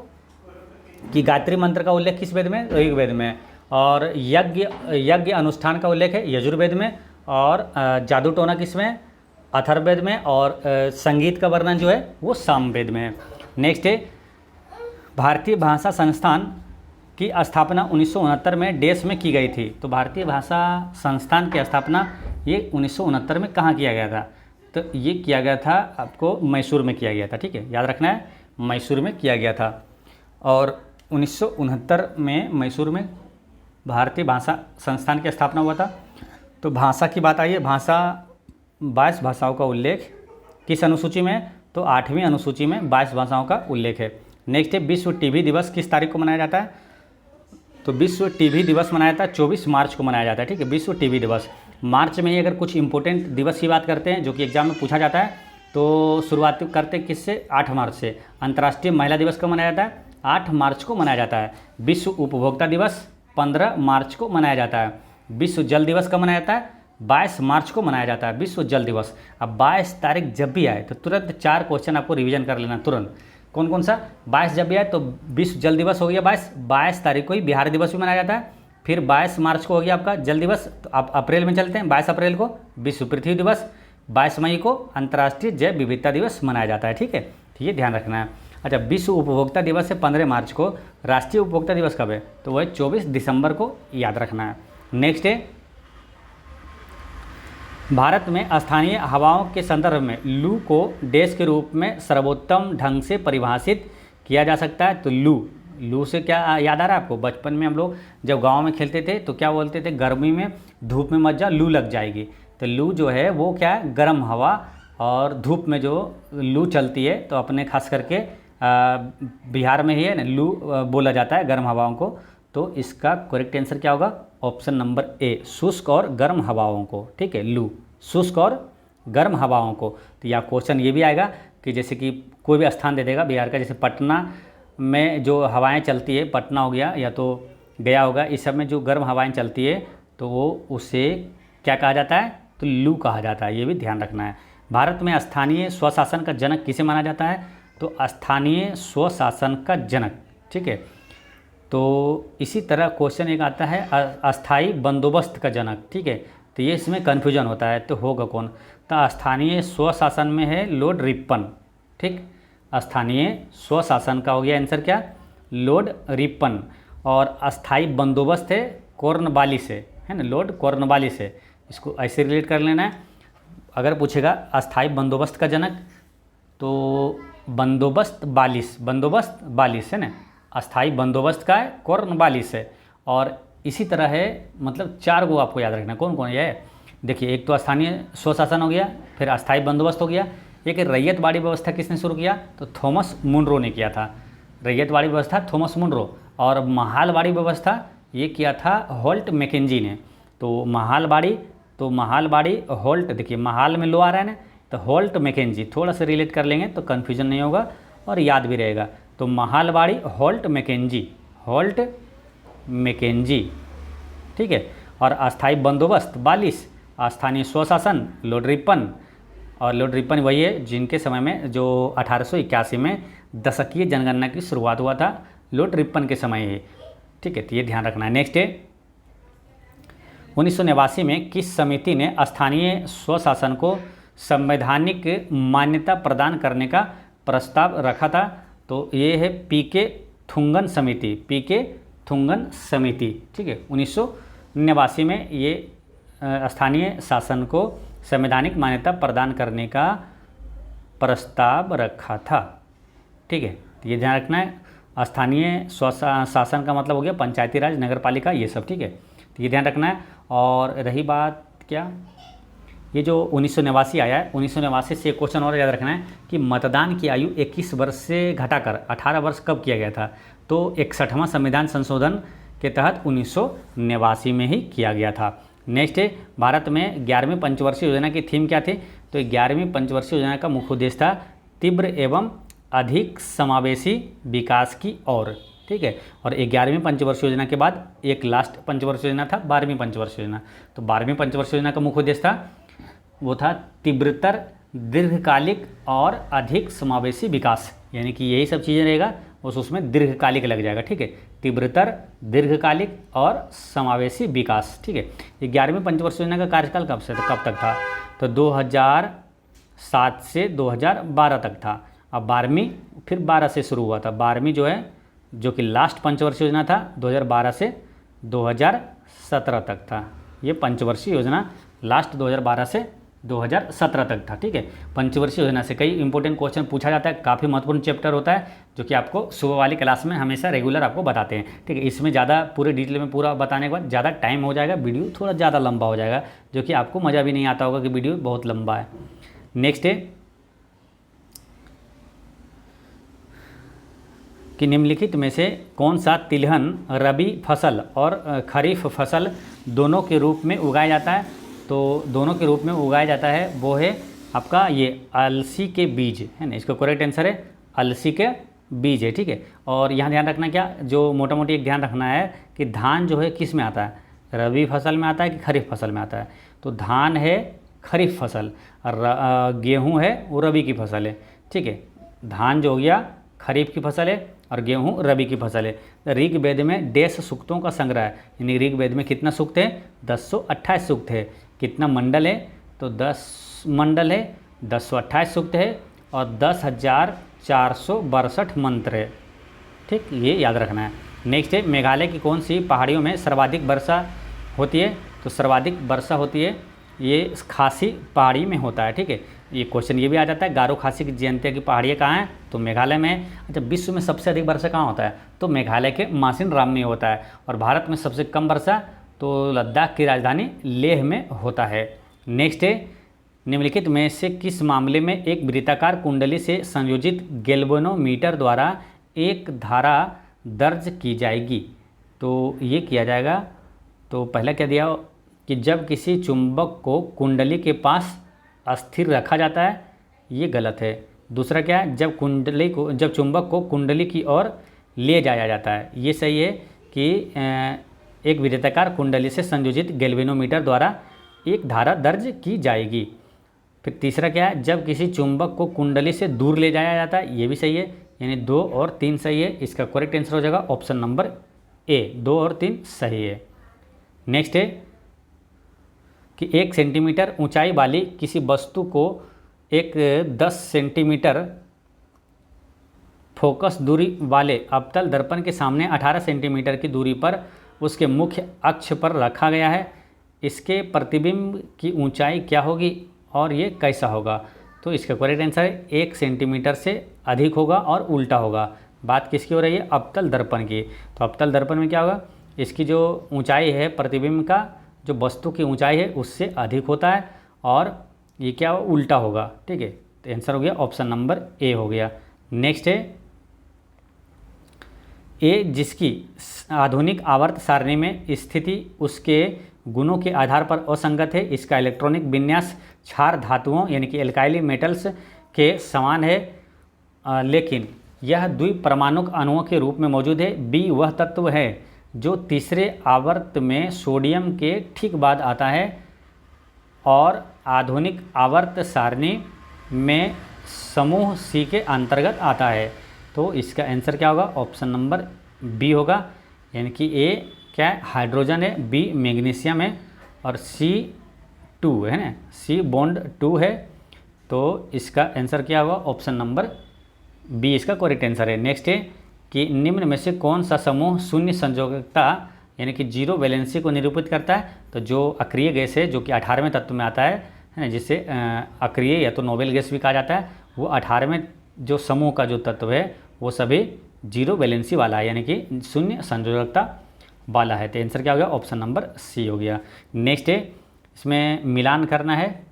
[SPEAKER 1] कि गायत्री मंत्र का उल्लेख किस वेद में? ऋग्वेद में। और यज्ञ अनुष्ठान का उल्लेख है यजुर्वेद में। और जादू टोना किस में? अथर्ववेद में। और संगीत का वर्णन जो है वो सामवेद में है। नेक्स्ट है भारतीय भाषा संस्थान की स्थापना 1969 में देश में की गई थी। तो भारतीय भाषा संस्थान की स्थापना ये 1969 में कहाँ किया गया था? तो ये किया गया था आपको मैसूर में किया गया था। ठीक है, याद रखना है, मैसूर में किया गया था। और 1969 में मैसूर में भारतीय भाषा संस्थान की स्थापना हुआ था। तो भाषा की बात आई है, भाषा 22 भाषाओं का उल्लेख किस अनुसूची में? तो 8वीं अनुसूची में 22 भाषाओं का उल्लेख है। नेक्स्ट है विश्व टीबी दिवस किस तारीख को मनाया जाता है? तो विश्व टीबी दिवस मनाया जाता है 24 मार्च को मनाया जाता है। ठीक है, विश्व टीबी दिवस। मार्च में ही अगर कुछ इंपॉर्टेंट दिवस की बात करते हैं जो कि एग्जाम में पूछा जाता है तो शुरुआत करते किससे? 8 मार्च से। अंतर्राष्ट्रीय महिला दिवस कब मनाया जाता है? 8 मार्च को मनाया जाता है। विश्व उपभोक्ता दिवस 15 मार्च को मनाया जाता है। विश्व जल दिवस कब मनाया जाता है? 22 मार्च को मनाया जाता है विश्व जल दिवस। अब 22 तारीख जब भी आए तो तुरंत 4 क्वेश्चन आपको रिवीजन कर लेना तुरंत। कौन कौन सा? 22 जब भी आए तो विश्व जल दिवस हो गया 22 तारीख को ही बिहार दिवस भी मनाया जाता है। फिर 22 मार्च को हो गया आपका जल दिवस। तो आप अप्रैल में चलते हैं, 22 अप्रैल को विश्व पृथ्वी दिवस, 22 मई को अंतर्राष्ट्रीय जैव विविधता दिवस मनाया जाता है। ठीक है, ठीक है, ध्यान रखना है। अच्छा, विश्व उपभोक्ता दिवस है 15 मार्च को। राष्ट्रीय उपभोक्ता दिवस कब है? तो वह 24 दिसंबर को याद रखना है। नेक्स्ट है भारत में स्थानीय हवाओं के संदर्भ में लू को देश के रूप में सर्वोत्तम ढंग से परिभाषित किया जा सकता है। तो लू से क्या याद आ रहा है आपको? बचपन में हम लोग जब गांव में खेलते थे तो क्या बोलते थे? गर्मी में धूप में मत जा, लू लग जाएगी। तो लू जो है वो क्या है? गर्म हवा। और धूप में जो लू चलती है तो अपने खास करके बिहार में ही है ना लू बोला जाता है गर्म हवाओं को। तो इसका करेक्ट आंसर क्या होगा? ऑप्शन नंबर ए, शुष्क और गर्म हवाओं को। ठीक है, लू शुष्क और गर्म हवाओं को। तो या क्वेश्चन ये भी आएगा कि जैसे कि कोई भी स्थान दे देगा बिहार का, जैसे पटना में जो हवाएं चलती है, पटना हो गया या तो गया होगा, इस सब में जो गर्म हवाएं चलती है तो वो उसे क्या कहा जाता है? तो लू कहा जाता है। ये भी ध्यान रखना है। भारत में स्थानीय स्वशासन का जनक किसे माना जाता है? तो स्थानीय स्वशासन का जनक। ठीक है, तो इसी तरह क्वेश्चन एक आता है अस्थाई बंदोबस्त का जनक। ठीक है, तो ये इसमें कन्फ्यूजन होता है, तो होगा कौन? तो स्थानीय स्वशासन में है लॉर्ड रिपन। ठीक, स्थानीय स्वशासन का हो गया आंसर क्या? Lord Ripon. और अस्थाई बंदोबस्त है कॉर्नवालिस से, है ना, लॉर्ड कॉर्नवालिस से। इसको ऐसे रिलेट कर लेना है। अगर पूछेगा अस्थाई बंदोबस्त का जनक तो बंदोबस्त बालिस है ना, अस्थाई बंदोबस्त का है कॉर्नवालिस है। और इसी तरह है, मतलब 4 को आपको याद रखना। कौन कौन है? देखिए, एक तो स्थानीय स्वशासन हो गया, फिर अस्थाई बंदोबस्त हो गया, एक रैयतवाड़ी व्यवस्था किसने शुरू किया? तो थॉमस मुनरो ने किया था। रैयतवाड़ी व्यवस्था थॉमस मुनरो। और महालवाड़ी व्यवस्था ये किया था होल्ट मैकेंजी ने। तो महालवाड़ी होल्ट, देखिए महाल में लो आ रहा है ना, तो होल्ट मैकेंजी थोड़ा सा रिलेट कर लेंगे तो कन्फ्यूजन नहीं होगा और याद भी रहेगा। तो महालवाड़ी होल्ट मैकेंजी। ठीक है, और अस्थाई बंदोबस्त 42, स्थानीय स्वशासन लॉर्ड रिपन। और लॉर्ड रिपन वही है जिनके समय में जो 1881 में दशकीय जनगणना की शुरुआत हुआ था, लॉर्ड रिपन के समय ही। ठीक है, तो ये ध्यान रखना है। नेक्स्ट है 1989 में किस समिति ने स्थानीय स्वशासन को संवैधानिक मान्यता प्रदान करने का प्रस्ताव रखा था? तो ये है पीके थुंगन समिति। ठीक है, 1989 में ये स्थानीय शासन को संवैधानिक मान्यता प्रदान करने का प्रस्ताव रखा था। ठीक है, तो ये ध्यान रखना है। स्थानीय शासन का मतलब हो गया पंचायती राज, नगर पालिका, ये सब। ठीक है, तो ये ध्यान रखना है। और रही बात क्या, ये जो 1989 आया है, 1989 से एक क्वेश्चन और याद रखना है कि मतदान की आयु 21 वर्ष से घटाकर 18 वर्ष कब किया गया था? तो 61वां संविधान संशोधन के तहत 1989 में ही किया गया था। नेक्स्ट है भारत में 11वीं पंचवर्षीय योजना की थीम क्या थी? तो 11वीं पंचवर्षीय योजना का मुख्य उद्देश्य था तीव्र एवं अधिक समावेशी विकास की ओर। ठीक है, और 11वीं पंचवर्षीय योजना के बाद एक लास्ट पंचवर्षीय योजना था 12वीं पंचवर्षीय योजना। तो 12वीं पंचवर्षीय योजना का मुख्य उद्देश्य था वो था तीव्रतर, दीर्घकालिक और अधिक समावेशी विकास, यानी कि यही सब चीज़ें रहेगा, उसमें दीर्घकालिक लग जाएगा। ठीक है, तीव्रतर, दीर्घकालिक और समावेशी विकास। ठीक है, 11वीं पंचवर्षीय योजना का कार्यकाल कब तक था? तो 2007 से 2012 तक था। अब 12वीं फिर 12 से शुरू हुआ था। 12वीं जो है, जो कि लास्ट पंचवर्षीय योजना था, 2012 से 2017 तक था। ये पंचवर्षीय योजना लास्ट 2012 से 2017 तक था। ठीक है, पंचवर्षीय योजना से कई इंपॉर्टेंट क्वेश्चन पूछा जाता है, काफ़ी महत्वपूर्ण चैप्टर होता है, जो कि आपको सुबह वाली क्लास में हमेशा रेगुलर आपको बताते हैं। ठीक है, इसमें ज़्यादा पूरे डिटेल में पूरा बताने के बाद ज़्यादा टाइम हो जाएगा, वीडियो थोड़ा ज़्यादा लंबा हो जाएगा, जो कि आपको मज़ा भी नहीं आता होगा कि वीडियो बहुत लंबा है। नेक्स्ट है कि निम्नलिखित में से कौन सा तिलहन रबी फसल और खरीफ फसल दोनों के रूप में उगाया जाता है? तो दोनों के रूप में उगाया जाता है वो है आपका ये अलसी के बीज, है ना। इसका करेक्ट आंसर है अलसी के बीज है। ठीक है, और यहाँ ध्यान रखना क्या, जो मोटा मोटी एक ध्यान रखना है कि धान जो है किस में आता है, रबी फसल में आता है कि खरीफ फसल में आता है? तो धान है खरीफ फसल और गेहूँ है वो रबी की फसल है। ठीक है, धान जो हो गया खरीफ की फसल है और गेहूँ रबी की फसल है। ऋग्वेद में डेढ़ सूक्तों का संग्रह है, यानी ऋग्वेद में कितना सूक्त है? 1028 सूक्त है। कितना मंडल है? तो 10 मंडल है, 1028 सूक्त है और 10,462 मंत्र है। ठीक, ये याद रखना है। नेक्स्ट है मेघालय की कौन सी पहाड़ियों में सर्वाधिक वर्षा होती है? तो सर्वाधिक वर्षा होती है ये खासी पहाड़ी में होता है। ठीक है, ये क्वेश्चन ये भी आ जाता है, गारो खासी की जयंतिया की पहाड़ियाँ कहाँ हैं? तो मेघालय में। अच्छा, विश्व में सबसे अधिक वर्षा कहाँ होता है? तो मेघालय के मासिन राम में होता है। और भारत में सबसे कम वर्षा तो लद्दाख की राजधानी लेह में होता है। नेक्स्ट है निम्नलिखित में से किस मामले में एक वृत्ताकार कुंडली से संयोजित गैल्वेनोमीटर द्वारा एक धारा दर्ज की जाएगी? तो ये किया जाएगा, तो पहला क्या दिया कि जब किसी चुंबक को कुंडली के पास अस्थिर रखा जाता है, ये गलत है। दूसरा क्या है, जब चुंबक को कुंडली की ओर ले जाया जाता है, ये सही है कि एक वृत्ताकार कुंडली से संयोजित गैल्वेनोमीटर द्वारा एक धारा दर्ज की जाएगी। फिर तीसरा क्या है, जब किसी चुंबक को कुंडली से दूर ले जाया जाता है, ये भी सही है, यानी 2 और 3 सही है। इसका करेक्ट आंसर हो जाएगा ऑप्शन नंबर ए, 2 और 3 सही है। नेक्स्ट है कि 1 सेंटीमीटर ऊंचाई वाली किसी वस्तु को एक 10 सेंटीमीटर फोकस दूरी वाले अवतल दर्पण के सामने 18 सेंटीमीटर की दूरी पर उसके मुख्य अक्ष पर रखा गया है। इसके प्रतिबिंब की ऊंचाई क्या होगी और ये कैसा होगा? तो इसका करेक्ट आंसर है 1 सेंटीमीटर से अधिक होगा और उल्टा होगा। बात किसकी हो रही है? अवतल दर्पण की। तो अवतल दर्पण में क्या होगा, इसकी जो ऊंचाई है प्रतिबिंब का, जो वस्तु की ऊंचाई है उससे अधिक होता है और ये क्या उल्टा होगा। ठीक है, तो आंसर हो गया ऑप्शन नंबर ए हो गया। नेक्स्ट है ए जिसकी आधुनिक आवर्त सारणी में स्थिति उसके गुणों के आधार पर असंगत है, इसका इलेक्ट्रॉनिक विन्यास क्षार धातुओं यानी कि एल्काइली मेटल्स के समान है, लेकिन यह द्विपरमाणुक अणुओं के रूप में मौजूद है। बी वह तत्व है जो तीसरे आवर्त में सोडियम के ठीक बाद आता है और आधुनिक आवर्त सारणी में समूह सी के अंतर्गत आता है। तो इसका आंसर क्या होगा? ऑप्शन नंबर बी होगा, यानी कि ए क्या है? हाइड्रोजन है, बी मैग्नीशियम है और C2 है ना, C बॉन्ड 2 है। तो इसका आंसर क्या होगा? ऑप्शन नंबर बी इसका करेक्ट आंसर है। नेक्स्ट है कि निम्न में से कौन सा समूह शून्य संयोजकता यानी कि जीरो वैलेंसी को निरूपित करता है? तो जो अक्रिय गैस है, जो कि 18वें तत्व में आता है ना, जिसे अक्रिय या तो नोबेल गैस भी कहा जाता है, वो 18वें जो समूह का जो तत्व है वो सभी जीरो वैलेंसी वाला है, यानी कि शून्य संयोजकता वाला है। तो आंसर क्या हो गया? ऑप्शन नंबर सी हो गया। नेक्स्ट है इसमें मिलान करना है।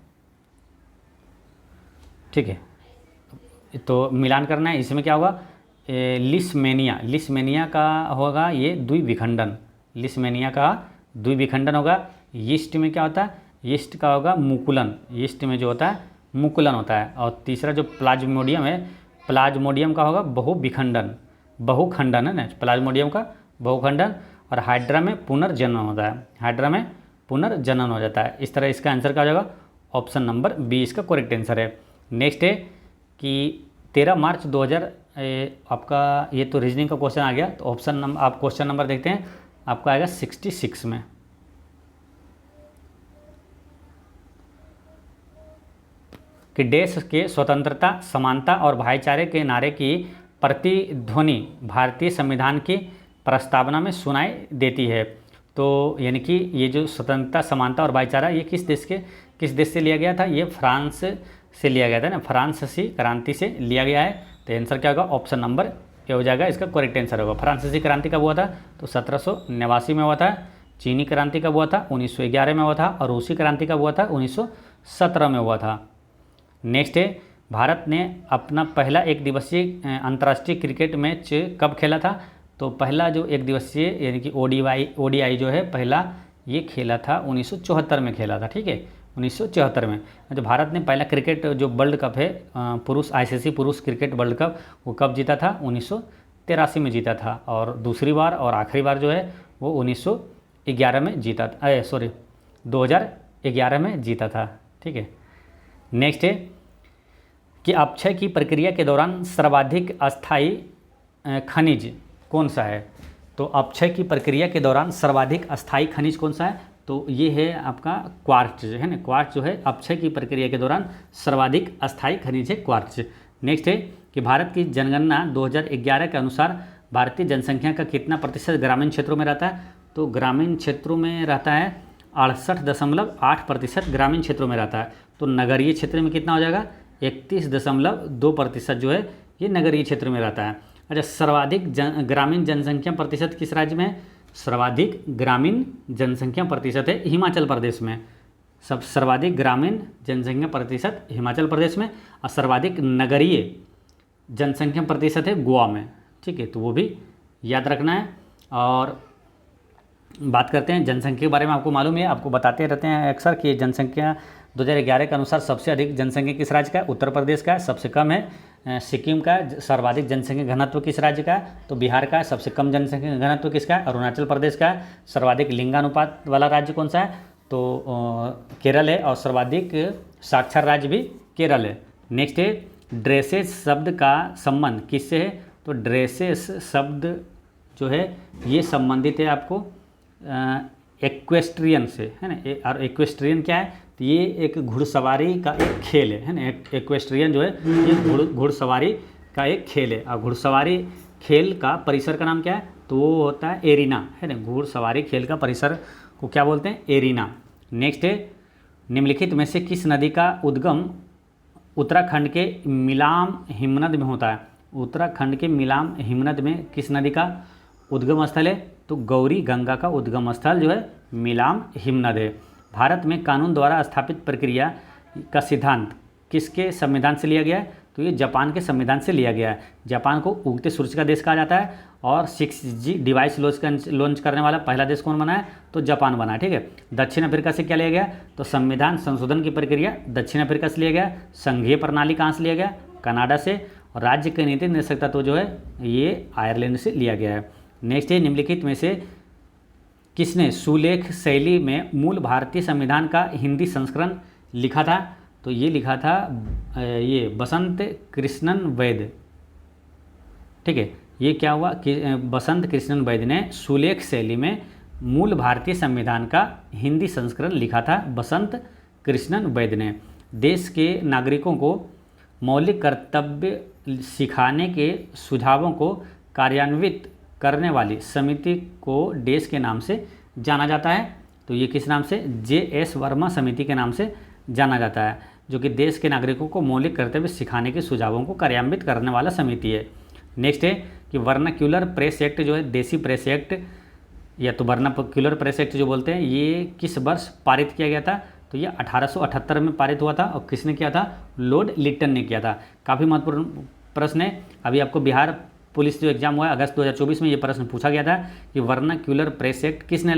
[SPEAKER 1] ठीक है, तो मिलान करना है, इसमें क्या होगा? लिस्मेनिया का होगा ये द्विविखंडन, लिस्मेनिया का द्विविखंडन होगा। यीस्ट में क्या होता है? यीस्ट का होगा मुकुलन, यीस्ट में जो होता है मुकुलन होता है। और तीसरा जो प्लाज्मोडियम है, प्लाज्मोडियम का होगा बहुविखंडन, बहुखंडन है ना, प्लाज्मोडियम का बहुखंडन। और हाइड्रा में पुनर्जनन होता है, हाइड्रा में पुनर्जनन हो जाता है। इस तरह इसका आंसर क्या हो जाएगा, ऑप्शन नंबर बी इसका करेक्ट आंसर है। नेक्स्ट है कि 13 मार्च 2000 आपका ये तो रीजनिंग का क्वेश्चन आ गया। तो ऑप्शन नंबर आप क्वेश्चन नंबर देखते हैं, आपका आएगा 66 में। कि देश के स्वतंत्रता, समानता और भाईचारे के नारे की प्रतिध्वनि भारतीय संविधान की प्रस्तावना में सुनाई देती है। तो यानी कि ये जो स्वतंत्रता, समानता और भाईचारा ये किस देश से लिया गया था, ये फ्रांस से लिया गया था ना, फ्रांसीसी क्रांति से लिया गया है। तो आंसर क्या होगा, ऑप्शन नंबर ए हो जाएगा, इसका करेक्ट आंसर होगा। फ्रांसीसी क्रांति कब हुआ था, तो 1789 में हुआ था। चीनी क्रांति कब हुआ था, 1911 में हुआ था। और रूसी क्रांति कब हुआ था, 1917 में हुआ था। नेक्स्ट है, भारत ने अपना पहला एक दिवसीय अंतर्राष्ट्रीय क्रिकेट मैच कब खेला था। तो पहला जो एक दिवसीय यानी कि ओडीआई जो है पहला ये खेला था 1974 में खेला था। ठीक है, 1974 में जो भारत ने पहला क्रिकेट जो वर्ल्ड कप है पुरुष आईसीसी पुरुष क्रिकेट वर्ल्ड कप वो कब जीता था, 1983 में जीता था। और दूसरी बार और आखिरी बार जो है वो 1911 में जीता था, 2011 में जीता था। ठीक है, नेक्स्ट है कि अपक्षय की प्रक्रिया के दौरान सर्वाधिक अस्थायी खनिज कौन सा है। तो अपक्षय की प्रक्रिया के दौरान सर्वाधिक अस्थायी खनिज कौन सा है, तो ये है आपका क्वार्ट्ज है ना। क्वार्ट्ज जो है अपक्षय की प्रक्रिया के दौरान सर्वाधिक अस्थायी खनिज है क्वार्ट्ज। नेक्स्ट है कि भारत की जनगणना 2011 के अनुसार भारतीय जनसंख्या का कितना प्रतिशत ग्रामीण क्षेत्रों में रहता है। तो ग्रामीण क्षेत्रों में रहता है 68.8% ग्रामीण क्षेत्रों में रहता है। तो नगरीय क्षेत्र में कितना हो जाएगा, 31.2% जो है ये नगरीय क्षेत्र में रहता है। अच्छा, सर्वाधिक ग्रामीण जनसंख्या प्रतिशत किस राज्य में है, सर्वाधिक ग्रामीण जनसंख्या प्रतिशत है हिमाचल प्रदेश में। सर्वाधिक ग्रामीण जनसंख्या प्रतिशत हिमाचल प्रदेश में और सर्वाधिक नगरीय जनसंख्या प्रतिशत है गोवा में। ठीक है, तो वो भी याद रखना है। और बात करते हैं जनसंख्या के बारे में, आपको मालूम है, आपको बताते रहते हैं अक्सर कि जनसंख्या 2011 के अनुसार सबसे अधिक जनसंख्या किस राज्य का है, उत्तर प्रदेश का है। सबसे कम है सिक्किम का। सर्वाधिक जनसंख्या घनत्व किस राज्य का है, तो बिहार का है। सबसे कम जनसंख्या घनत्व किसका है, अरुणाचल प्रदेश का है। सर्वाधिक लिंगानुपात वाला राज्य कौन सा है, तो केरल है। और सर्वाधिक साक्षर राज्य भी केरल है। नेक्स्ट है, ड्रेसेस शब्द का संबंध किससे है, तो ड्रेसेस शब्द जो है ये संबंधित है आपको एक्वेस्ट्रियन से, है ना। और एक्वेस्ट्रियन क्या है, तो ये एक घुड़सवारी का एक खेल है ना। एक्वेस्ट्रियन जो है ये घुड़सवारी का एक खेल है। और घुड़सवारी खेल का परिसर का नाम क्या है, तो वो होता है एरिना, है ना। घुड़सवारी खेल का परिसर को क्या बोलते हैं, एरिना। नेक्स्ट है, निम्नलिखित में से किस नदी का उद्गम उत्तराखंड के मिलाम हिमनद में होता है। उत्तराखंड के मिलाम हिमनद में किस नदी का उद्गम स्थल है, तो गौरी गंगा का उद्गम स्थल जो है मिलाम हिमनद है। भारत में कानून द्वारा स्थापित प्रक्रिया का सिद्धांत किसके संविधान से लिया गया है, तो ये जापान के संविधान से लिया गया है। जापान को उगते सूरज का देश कहा जाता है। और 6G डिवाइस लॉन्च करने वाला पहला देश कौन बना है, तो जापान बना है। ठीक है, दक्षिण अफ्रीका से क्या लिया गया, तो संविधान संशोधन की प्रक्रिया दक्षिण अफ्रीका से लिया गया। संघीय प्रणाली कहाँ से लिया गया, कनाडा से। और राज्य के नीति निर्देशकता तो जो है ये आयरलैंड से लिया गया है। नेक्स्ट है, निम्नलिखित में से किसने सुलेख शैली में मूल भारतीय संविधान का हिंदी संस्करण लिखा था, तो ये लिखा था ये बसंत कृष्णन वैद्य। ठीक है, ये क्या हुआ कि बसंत कृष्णन वैद्य ने सुलेख शैली में मूल भारतीय संविधान का हिंदी संस्करण लिखा था, बसंत कृष्णन वैद्य ने। देश के नागरिकों को मौलिक कर्तव्य सिखाने के सुझावों को कार्यान्वित करने वाली समिति को देश के नाम से जाना जाता है, तो ये किस नाम से, JS वर्मा समिति के नाम से जाना जाता है, जो कि देश के नागरिकों को मौलिक कर्तव्य सिखाने के सुझावों को कार्यान्वित करने वाला समिति है। नेक्स्ट है कि वर्नाक्यूलर प्रेस एक्ट जो है, देसी प्रेस एक्ट या तो वर्नाक्यूलर प्रेस एक्ट जो बोलते हैं, ये किस वर्ष पारित किया गया था, तो ये 1878 में पारित हुआ था। और किसने किया था, लॉर्ड लिटन ने किया था। काफ़ी महत्वपूर्ण प्रश्न है। अभी आपको बिहार पुलिस जो एग्जाम हुआ है अगस्त 2024 में ये प्रश्न पूछा गया था कि वर्नाक्यूलर प्रेस एक्ट किसने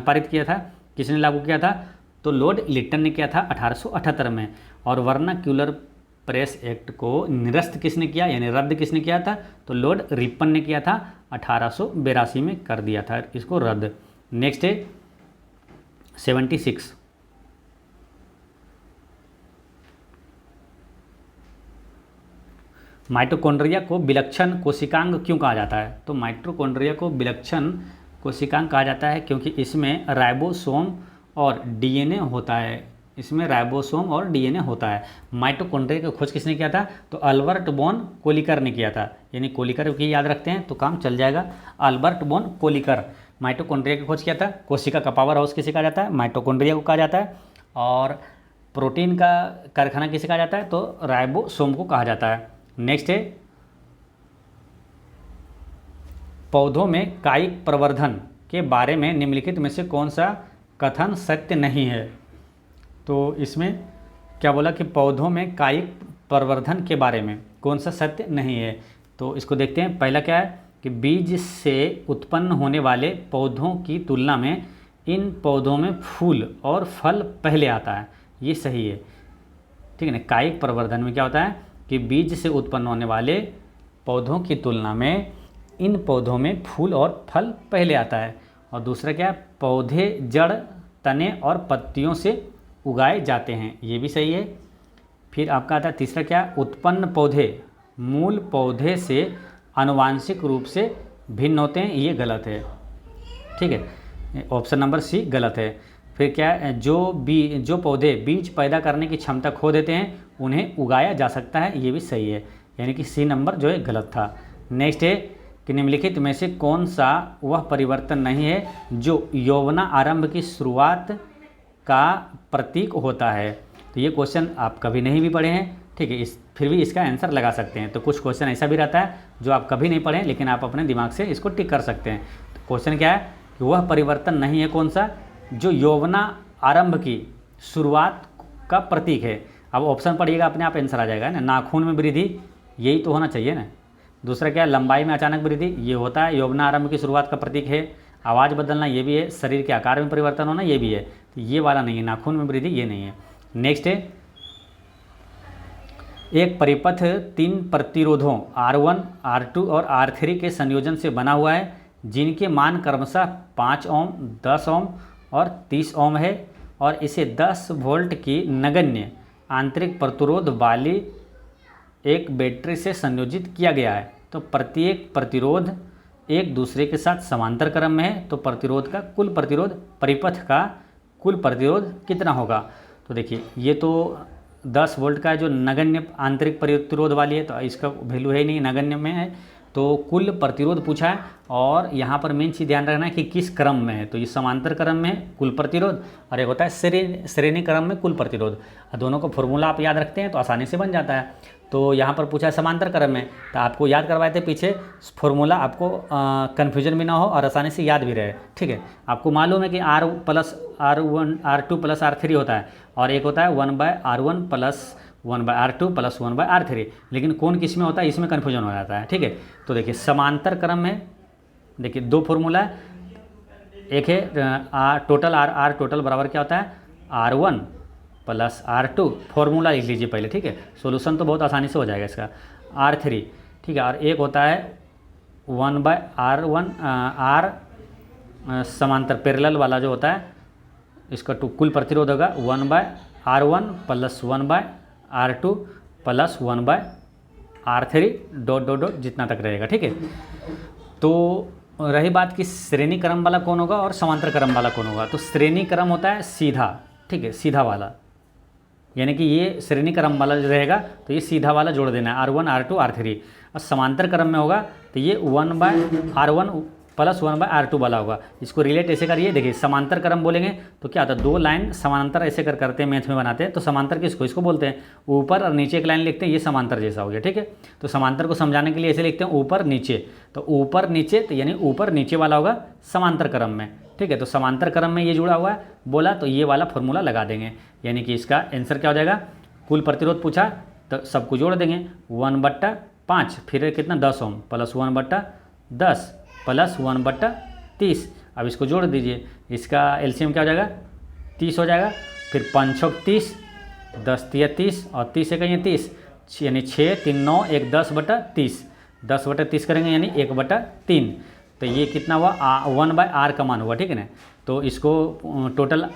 [SPEAKER 1] पारित किया था, किसने लागू किया था, तो लॉर्ड लिटन ने किया था 1878 में। और वर्नाक्यूलर प्रेस एक्ट को निरस्त किसने किया, यानी रद्द किसने किया था, तो लॉर्ड रिपन ने किया था, 1882 में कर दिया था इसको रद्द। नेक्स्ट है 76, माइटोकॉन्ड्रिया को विलक्षण कोशिकांग क्यों कहा जाता है, तो माइटोकॉन्ड्रिया को विलक्षण कोशिकांग कहा जाता है क्योंकि इसमें राइबोसोम और डीएनए होता है, इसमें राइबोसोम और डीएनए होता है। माइटोकॉन्ड्रिया की खोज किसने किया था, तो अल्बर्ट बोन कोलिकर ने किया था, यानी कोलिकर की याद रखते हैं तो काम चल जाएगा। अल्बर्ट बोन कोलिकर माइटोकॉन्ड्रिया की खोज किया था। कोशिका का पावर हाउस किसे कहा जाता है, माइटोकॉन्ड्रिया को कहा जाता है। और प्रोटीन का कारखाना किसे कहा जाता है, तो राइबोसोम को कहा जाता है। नेक्स्ट है पौधों में कायिक प्रवर्धन के बारे में निम्नलिखित में से कौन सा कथन सत्य नहीं है, तो इसमें क्या बोला कि पौधों में कायिक प्रवर्धन के बारे में कौन सा सत्य नहीं है, तो इसको देखते हैं। पहला क्या है कि बीज से उत्पन्न होने वाले पौधों की तुलना में इन पौधों में फूल और फल पहले आता है, ये सही है, ठीक है ना। कायिक प्रवर्धन में क्या होता है कि बीज से उत्पन्न होने वाले पौधों की तुलना में इन पौधों में फूल और फल पहले आता है। और दूसरा क्या है, पौधे जड़, तने और पत्तियों से उगाए जाते हैं, ये भी सही है। फिर आपका आता है तीसरा क्या, उत्पन्न पौधे मूल पौधे से आनुवांशिक रूप से भिन्न होते हैं, ये गलत है, ठीक है, ऑप्शन नंबर सी गलत है। फिर क्या है, जो पौधे बीज पैदा करने की क्षमता खो देते हैं उन्हें उगाया जा सकता है, ये भी सही है, यानी कि सी नंबर जो है गलत था। नेक्स्ट है कि निम्नलिखित में से कौन सा वह परिवर्तन नहीं है जो यौवना आरंभ की शुरुआत का प्रतीक होता है, तो ये क्वेश्चन आप कभी नहीं भी पढ़े हैं, ठीक है, फिर भी इसका आंसर लगा सकते हैं। तो कुछ क्वेश्चन ऐसा भी रहता है जो आप कभी नहीं पढ़ें लेकिन आप अपने दिमाग से इसको टिक कर सकते हैं। तो क्वेश्चन क्या है कि वह परिवर्तन नहीं है कौन सा जो यौवना आरंभ की शुरुआत का प्रतीक है। अब ऑप्शन पढ़िएगा अपने आप आंसर आ जाएगा ना। नाखून में वृद्धि, यही तो होना चाहिए ना। दूसरा क्या है, लंबाई में अचानक वृद्धि, ये होता है यौवना आरंभ की शुरुआत का प्रतीक है। आवाज़ बदलना, ये भी है। शरीर के आकार में परिवर्तन होना, ये भी है। तो ये वाला नहीं है, नाखून में वृद्धि ये नहीं है। नेक्स्ट है, एक परिपथ 3 प्रतिरोधों R1, R2 और R3 के संयोजन से बना हुआ है जिनके मान क्रमशः 5 ओम, 10 ओम और 30 ओम है और इसे 10 वोल्ट की नगण्य आंतरिक प्रतिरोध वाली एक बैटरी से संयोजित किया गया है। तो प्रत्येक प्रतिरोध एक दूसरे के साथ समांतर क्रम में है, तो प्रतिरोध का कुल प्रतिरोध, परिपथ का कुल प्रतिरोध कितना होगा। तो देखिए ये तो 10 वोल्ट का जो नगण्य आंतरिक प्रतिरोध वाली है तो इसका वैल्यू है ही नहीं, नगण्य में है, तो कुल प्रतिरोध पूछा है। और यहाँ पर मेन चीज़ ध्यान रखना है कि किस क्रम में है, तो ये समांतर क्रम में है कुल प्रतिरोध और एक होता है श्रेणी क्रम में कुल प्रतिरोध। दोनों का फॉर्मूला आप याद रखते हैं तो आसानी से बन जाता है। तो यहाँ पर पूछा है समांतर क्रम में, तो आपको याद करवाए थे पीछे फॉर्मूला, आपको कन्फ्यूजन भी ना हो और आसानी से याद भी रहे, ठीक है। आपको मालूम है कि R1 R2 प्लस R3 होता है और एक होता है 1/R1 plus 1/R2 plus 1/R3, लेकिन कौन किस में होता है इसमें कन्फ्यूजन हो जाता है, ठीक है। तो देखिए समांतर क्रम में देखिए 2 फॉर्मूला है, एक है R टोटल बराबर क्या होता है R1 प्लस R2, फॉर्मूला लिख लीजिए पहले, ठीक है। सॉल्यूशन तो बहुत आसानी से हो जाएगा इसका, R3, ठीक है। और एक होता है 1/R1 R समांतर पैरेलल वाला जो होता है इसका कुल प्रतिरोध होगा 1/R1 plus 1/R2 plus 1/R3 dot dot dot जितना तक रहेगा, ठीक है। तो रही बात कि श्रेणी क्रम वाला कौन होगा और समांतर क्रम वाला कौन होगा, तो श्रेणी क्रम होता है सीधा, ठीक है, सीधा वाला, यानी कि ये श्रेणी क्रम वाला जो रहेगा तो ये सीधा वाला जोड़ देना है R1 R2 R3। और समांतर क्रम में होगा तो ये 1/R1 प्लस 1/R2 वाला होगा। इसको रिलेट ऐसे करिए, देखिए समांतर क्रम बोलेंगे तो क्या होता है, 2 लाइन समांतर ऐसे करते हैं, मैथ में बनाते हैं, तो समांतर किसको, इसको बोलते हैं। ऊपर और नीचे एक लाइन लिखते हैं, ये समांतर जैसा हो गया, ठीक है। तो समांतर को समझाने के लिए ऐसे लिखते हैं ऊपर नीचे, तो ऊपर नीचे तो यानी ऊपर नीचे वाला होगा समांतर क्रम में, ठीक है। तो समांतर क्रम में ये जुड़ा हुआ है बोला तो ये वाला फॉर्मूला लगा देंगे, यानी कि इसका आंसर क्या हो जाएगा, कुल प्रतिरोध पूछा तो सबको जोड़ देंगे 1/5, फिर कितना 10 ओम प्लस 1/10 प्लस 1/30। अब इसको जोड़ दीजिए, इसका एलसीएम क्या हो जाएगा 30 हो जाएगा, फिर 5 छक 30, 10 तिया 30 और 30 एक 30, यानी 6 3 9 1 10/30, 10/30 करेंगे यानी 1/3। तो ये कितना हुआ 1/r का मान हुआ, ठीक है ना। तो इसको टोटल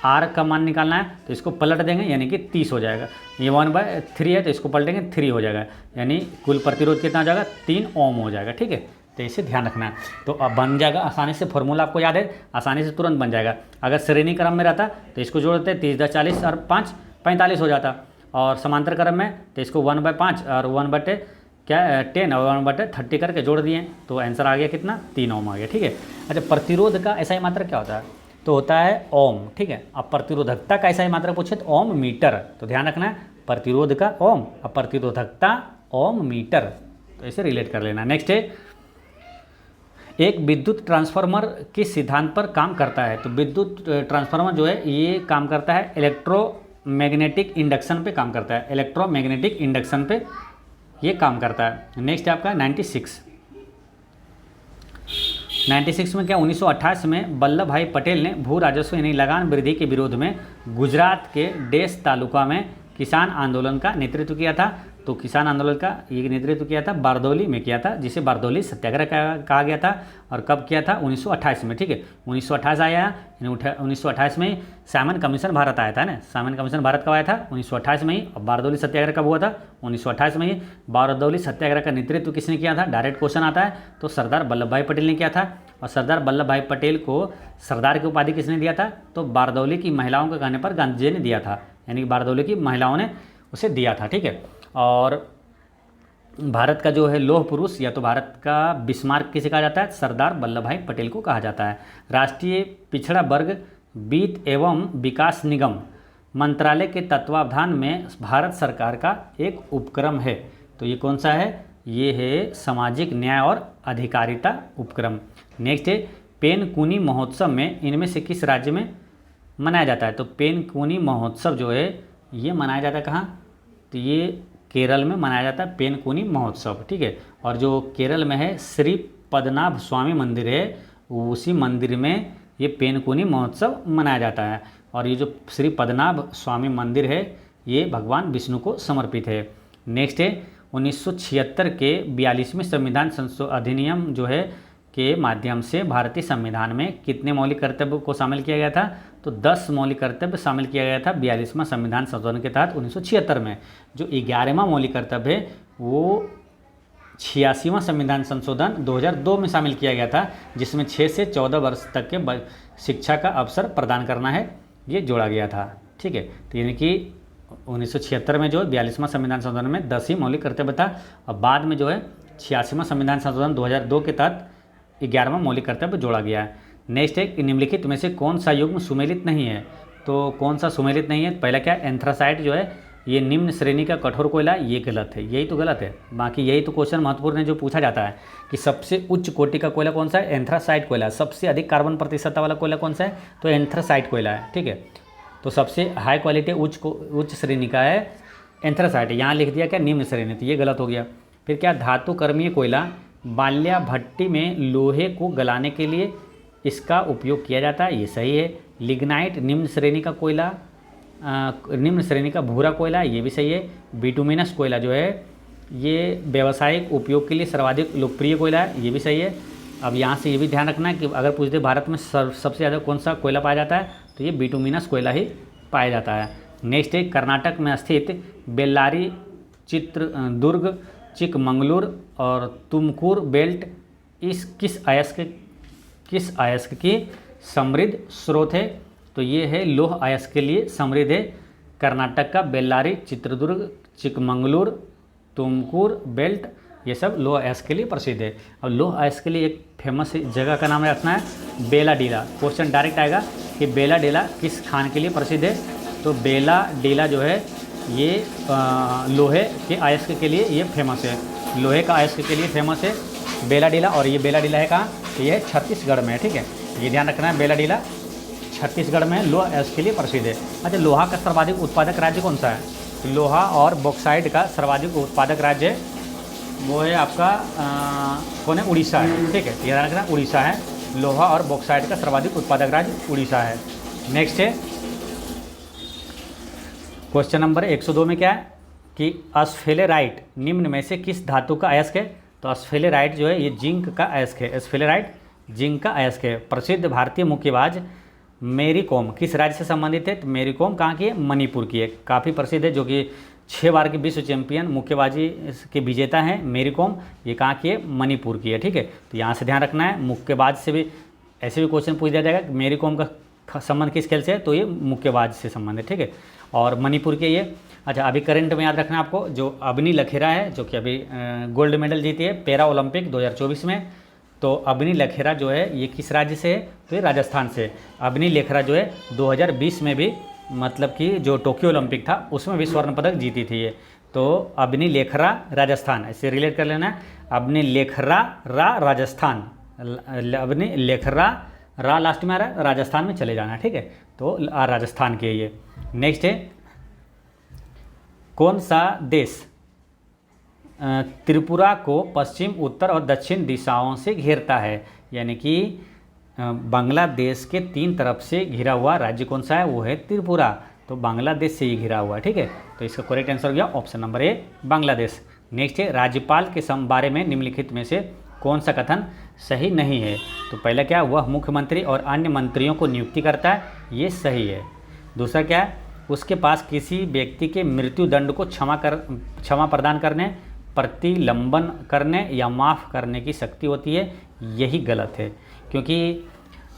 [SPEAKER 1] r का मान निकालना है, तो इसको पलट देंगे यानी कि 30 हो जाएगा। ये 1/3 है तो इसको पलटेंगे 3 हो जाएगा, यानी कुल प्रतिरोध कितना हो जाएगा 3 ओम हो जाएगा, ठीक है। तो इसे ध्यान रखना है। तो अब बन जाएगा आसानी से, फॉर्मूला आपको याद है, आसानी से तुरंत बन जाएगा। अगर श्रेणी क्रम में रहता तो इसको जोड़ देते 30 10 40 और 5 45 हो जाता, और समांतर क्रम में तो इसको 1/5 और 1/10 और 1/30 करके जोड़ दिए, तो आंसर आ गया कितना 3 ओम आ गया, ठीक है। अच्छा, प्रतिरोध का ऐसा ही मात्रा क्या होता है, तो होता है ओम, ठीक है। अब प्रतिरोधकता का ऐसा ही मात्रा पूछे तो ओम मीटर, तो ध्यान रखना है प्रतिरोध का ओम और प्रतिरोधकता ओम मीटर, तो इसे रिलेट कर लेना। नेक्स्ट है, एक विद्युत ट्रांसफार्मर किस सिद्धांत पर काम करता है, तो विद्युत ट्रांसफार्मर जो है ये काम करता है इलेक्ट्रोमैग्नेटिक इंडक्शन पे काम करता है, इलेक्ट्रोमैग्नेटिक इंडक्शन पे ये काम करता है। नेक्स्ट है आपका 96 में क्या 1928 में वल्लभ भाई पटेल ने भू राजस्व यानी लगान वृद्धि के विरोध में गुजरात के डेस तालुका में किसान आंदोलन का नेतृत्व किया था। तो किसान आंदोलन का ये नेतृत्व किया था बारदौली में किया था, जिसे बारदौली सत्याग्रह कहा गया था। और कब किया था 1928 में, ठीक है। 1928 आया, 1928 में साइमन कमीशन भारत आया था ना, साइमन कमीशन भारत कब आया था 1928 में ही। और बारदौली सत्याग्रह कब हुआ था 1928 में ही। बारदौली सत्याग्रह का नेतृत्व किसने किया था, डायरेक्ट क्वेश्चन आता है, तो सरदार वल्लभ भाई पटेल ने किया था। और सरदार वल्लभ भाई पटेल को सरदार की उपाधि किसने दिया था, तो बारदौली की महिलाओं के कहने पर गांधी जी ने दिया था, यानी कि बारदौली की महिलाओं ने उसे दिया था, ठीक है। और भारत का जो है लौह पुरुष या तो भारत का बिस्मार्क किसे कहा जाता है, सरदार वल्लभ भाई पटेल को कहा जाता है। राष्ट्रीय पिछड़ा वर्ग वित्त एवं विकास निगम मंत्रालय के तत्वावधान में भारत सरकार का एक उपक्रम है, तो ये कौन सा है, ये है सामाजिक न्याय और अधिकारिता उपक्रम। नेक्स्ट है, पेनकुनी महोत्सव में इनमें से किस राज्य में मनाया जाता है, तो पेनकुनी महोत्सव जो है ये मनाया जाता है कहाँ, तो ये केरल में मनाया जाता है पेनकुनी महोत्सव, ठीक है। और जो केरल में है श्री पद्मनाभ स्वामी मंदिर है, उसी मंदिर में ये पेनकुनी महोत्सव मनाया जाता है। और ये जो श्री पद्मनाभ स्वामी मंदिर है ये भगवान विष्णु को समर्पित है। नेक्स्ट है 1976 के 42वें संविधान अधिनियम जो है के माध्यम से भारतीय संविधान में कितने मौलिक कर्तव्य को शामिल किया गया था, तो 10 मौलिक कर्तव्य शामिल किया गया था 42वां संविधान संशोधन के तहत 1976 में। जो 11वां मौलिक कर्तव्य है वो 86वां संविधान संशोधन 2002 में शामिल किया गया था, जिसमें 6 से 14 वर्ष तक के शिक्षा का अवसर प्रदान करना है, ये जोड़ा गया था, ठीक है। तो यानी कि 1976 में जो 42वां संविधान संशोधन में 10 ही मौलिक कर्तव्य था, और बाद में जो है 86वां संविधान संशोधन 2002 के तहत 11वां मौलिक कर्तव्य जोड़ा गया है। नेक्स्ट है कि निम्नलिखित में से कौन सा युग्म सुमेलित नहीं है, तो कौन सा सुमेलित नहीं है, पहला क्या एंथ्रासाइट जो है ये निम्न श्रेणी का कठोर कोयला, ये गलत है, यही तो गलत है। बाकी यही तो क्वेश्चन महत्वपूर्ण है जो पूछा जाता है कि सबसे उच्च कोटि का कोयला कौन सा है, एंथ्रासाइट कोयला। सबसे अधिक कार्बन प्रतिशत वाला कोयला कौन सा है, तो एंथ्रासाइट कोयला है, ठीक है। तो सबसे हाई क्वालिटी उच्च श्रेणी का है एंथ्रासाइट, यहाँ लिख दिया क्या निम्न श्रेणी, तो ये गलत हो गया। फिर क्या धातु कर्मीय कोयला, बाल्या भट्टी में लोहे को गलाने के लिए इसका उपयोग किया जाता है, ये सही है। लिग्नाइट निम्न श्रेणी का कोयला, निम्न श्रेणी का भूरा कोयला, ये भी सही है। बिटुमिनस कोयला जो है ये व्यावसायिक उपयोग के लिए सर्वाधिक लोकप्रिय कोयला है, ये भी सही है। अब यहाँ से ये भी ध्यान रखना है कि अगर पूछ दे भारत में सबसे ज़्यादा कौन सा कोयला पाया जाता है, तो ये बिटुमिनस कोयला ही पाया जाता है। नेक्स्ट है कर्नाटक में स्थित बेल्लारी, चित्रदुर्ग, चिकमंगलूर और तुमकुर बेल्ट किस अयस्क की समृद्ध स्रोत है, तो ये है लौह अयस्क के लिए समृद्ध है। कर्नाटक का बेल्लारी, चित्रदुर्ग, चिकमंगलूर, तुमकुर बेल्ट ये सब लौह अयस्क के लिए प्रसिद्ध है। अब लौह अयस्क के लिए एक फेमस जगह का नाम रखना है बेला डीला। क्वेश्चन डायरेक्ट आएगा कि बेला डीला किस खान के लिए प्रसिद्ध है, तो बेला डीला जो है ये लोहे के अयस्क के लिए ये फेमस है, लोहे का अयस्क के लिए फेमस है बेला डीला। और ये बेला डीला है कहाँ, तो ये है छत्तीसगढ़ में है, ठीक है। ये ध्यान रखना है बेला डीला छत्तीसगढ़ में लोहा अयस्क के लिए प्रसिद्ध है। अच्छा, लोहा का सर्वाधिक उत्पादक राज्य कौन सा है, लोहा और बॉक्साइट का सर्वाधिक उत्पादक राज्य वो है आपका कौन है, उड़ीसा है, ठीक है। ये ध्यान रखना उड़ीसा है, लोहा और बॉक्साइट का सर्वाधिक उत्पादक राज्य उड़ीसा है। नेक्स्ट है क्वेश्चन नंबर 102 में क्या है, कि अस्फेलेराइट निम्न में से किस धातु का अयस्क है। तो अस्फेलेराइट जो है ये जिंक का अयस्क है। अस्फेलेराइट जिंक का अयस्क है। प्रसिद्ध भारतीय मुक्केबाज मेरी कॉम किस राज्य से संबंधित है। तो मेरी कॉम कहाँ की है, मणिपुर की है। काफ़ी प्रसिद्ध है, जो कि 6 बार की विश्व चैंपियन मुक्केबाजी के विजेता हैं मेरी कॉम। ये कहाँ की है, मणिपुर की है। ठीक है, तो यहाँ से ध्यान रखना है। मुक्केबाज से भी ऐसे भी क्वेश्चन पूछ दिया जाएगा कि मेरी कॉम का संबंध किस खेल से है, तो ये मुक्केबाज से संबंध है। ठीक है, और मणिपुर के ये। अच्छा, अभी करंट में याद रखना आपको, जो अबनी लखेरा है जो कि अभी गोल्ड मेडल जीती है पैरा ओलंपिक 2024 में। तो अबनी लखेरा जो है ये किस राज्य से है, तो ये राजस्थान से। अबनी लखेरा जो है 2020 में भी, मतलब कि जो टोक्यो ओलंपिक था उसमें भी स्वर्ण पदक जीती थी ये। तो अबनी लेखरा राजस्थान, ऐसे रिलेट कर लेना है। अबनी लेखरा राजस्थान, अबनी लेखरा लास्ट में आ रहा है, राजस्थान में चले जाना है। ठीक है, तो राजस्थान के ये। नेक्स्ट है, कौन सा देश त्रिपुरा को पश्चिम, उत्तर और दक्षिण दिशाओं से घेरता है। यानी कि बांग्लादेश के 3 तरफ से घिरा हुआ राज्य कौन सा है, वो है त्रिपुरा। तो बांग्लादेश से ही घिरा हुआ है। ठीक है, तो इसका करेक्ट आंसर हो गया option number A, Bangladesh. Next है, राज्यपाल के बारे में निम्नलिखित में से कौन सा कथन सही नहीं है। तो पहला क्या, वह मुख्यमंत्री और अन्य मंत्रियों को नियुक्ति करता है, ये सही है। दूसरा क्या है, उसके पास किसी व्यक्ति के मृत्यु दंड को क्षमा प्रदान करने, प्रतिलंबन करने या माफ़ करने की शक्ति होती है, यही गलत है। क्योंकि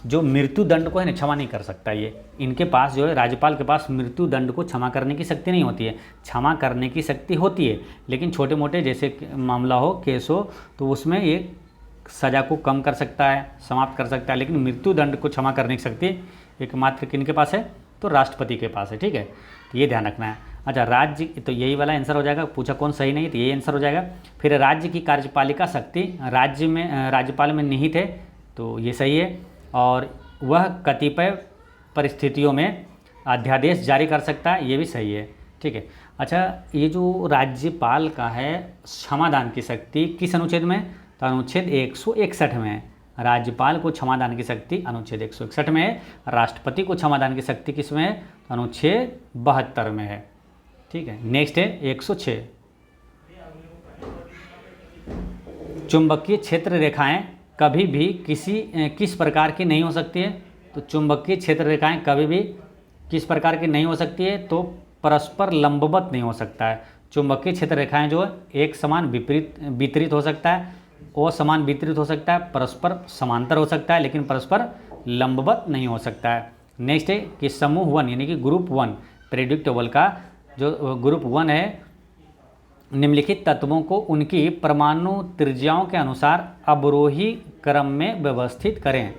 [SPEAKER 1] जो मृत्यु दंड को है ना क्षमा नहीं कर सकता ये, इनके पास जो है राज्यपाल के पास मृत्यु दंड को क्षमा करने की शक्ति नहीं होती है। क्षमा करने की शक्ति होती है, लेकिन छोटे मोटे जैसे मामला हो, केस हो, तो उसमें ये सज़ा को कम कर सकता है, समाप्त कर सकता है। लेकिन मृत्यु दंड को क्षमा करने की शक्ति एकमात्र किनके पास है, तो राष्ट्रपति के पास है। ठीक है, तो ये ध्यान रखना है। अच्छा, राज्य, तो यही वाला आंसर हो जाएगा। पूछा कौन सही नहीं, तो यही आंसर हो जाएगा। फिर राज्य की कार्यपालिका शक्ति राज्य में, राज्यपाल में निहित है, तो ये सही है। और वह कतिपय परिस्थितियों में अध्यादेश जारी कर सकता है, ये भी सही है। ठीक है, अच्छा, ये जो राज्यपाल का है क्षमादान की शक्ति किस अनुच्छेद में, तो अनुच्छेद 161 में है। राज्यपाल को क्षमादान की शक्ति अनुच्छेद 161 में है। राष्ट्रपति को क्षमादान की शक्ति किस में है, तो अनुच्छेद 72 में है। ठीक है, नेक्स्ट है 106, चुंबकीय क्षेत्र रेखाएं कभी भी किस प्रकार की नहीं हो सकती है। तो चुंबकीय क्षेत्र रेखाएं कभी भी किस प्रकार की नहीं हो सकती है, तो परस्पर लंबवत नहीं हो सकता है। चुंबकीय क्षेत्र रेखाएं जो है एक समान वितरित हो सकता है, असमान वितरित हो सकता है, परस्पर समांतर हो सकता है, लेकिन परस्पर लंबवत नहीं हो सकता है। नेक्स्ट है कि समूह 1 यानी कि ग्रुप 1 पीरियोडिक टेबल का जो ग्रुप 1 है, निम्नलिखित तत्वों को उनकी परमाणु त्रिज्याओं के अनुसार अवरोही क्रम में व्यवस्थित करें।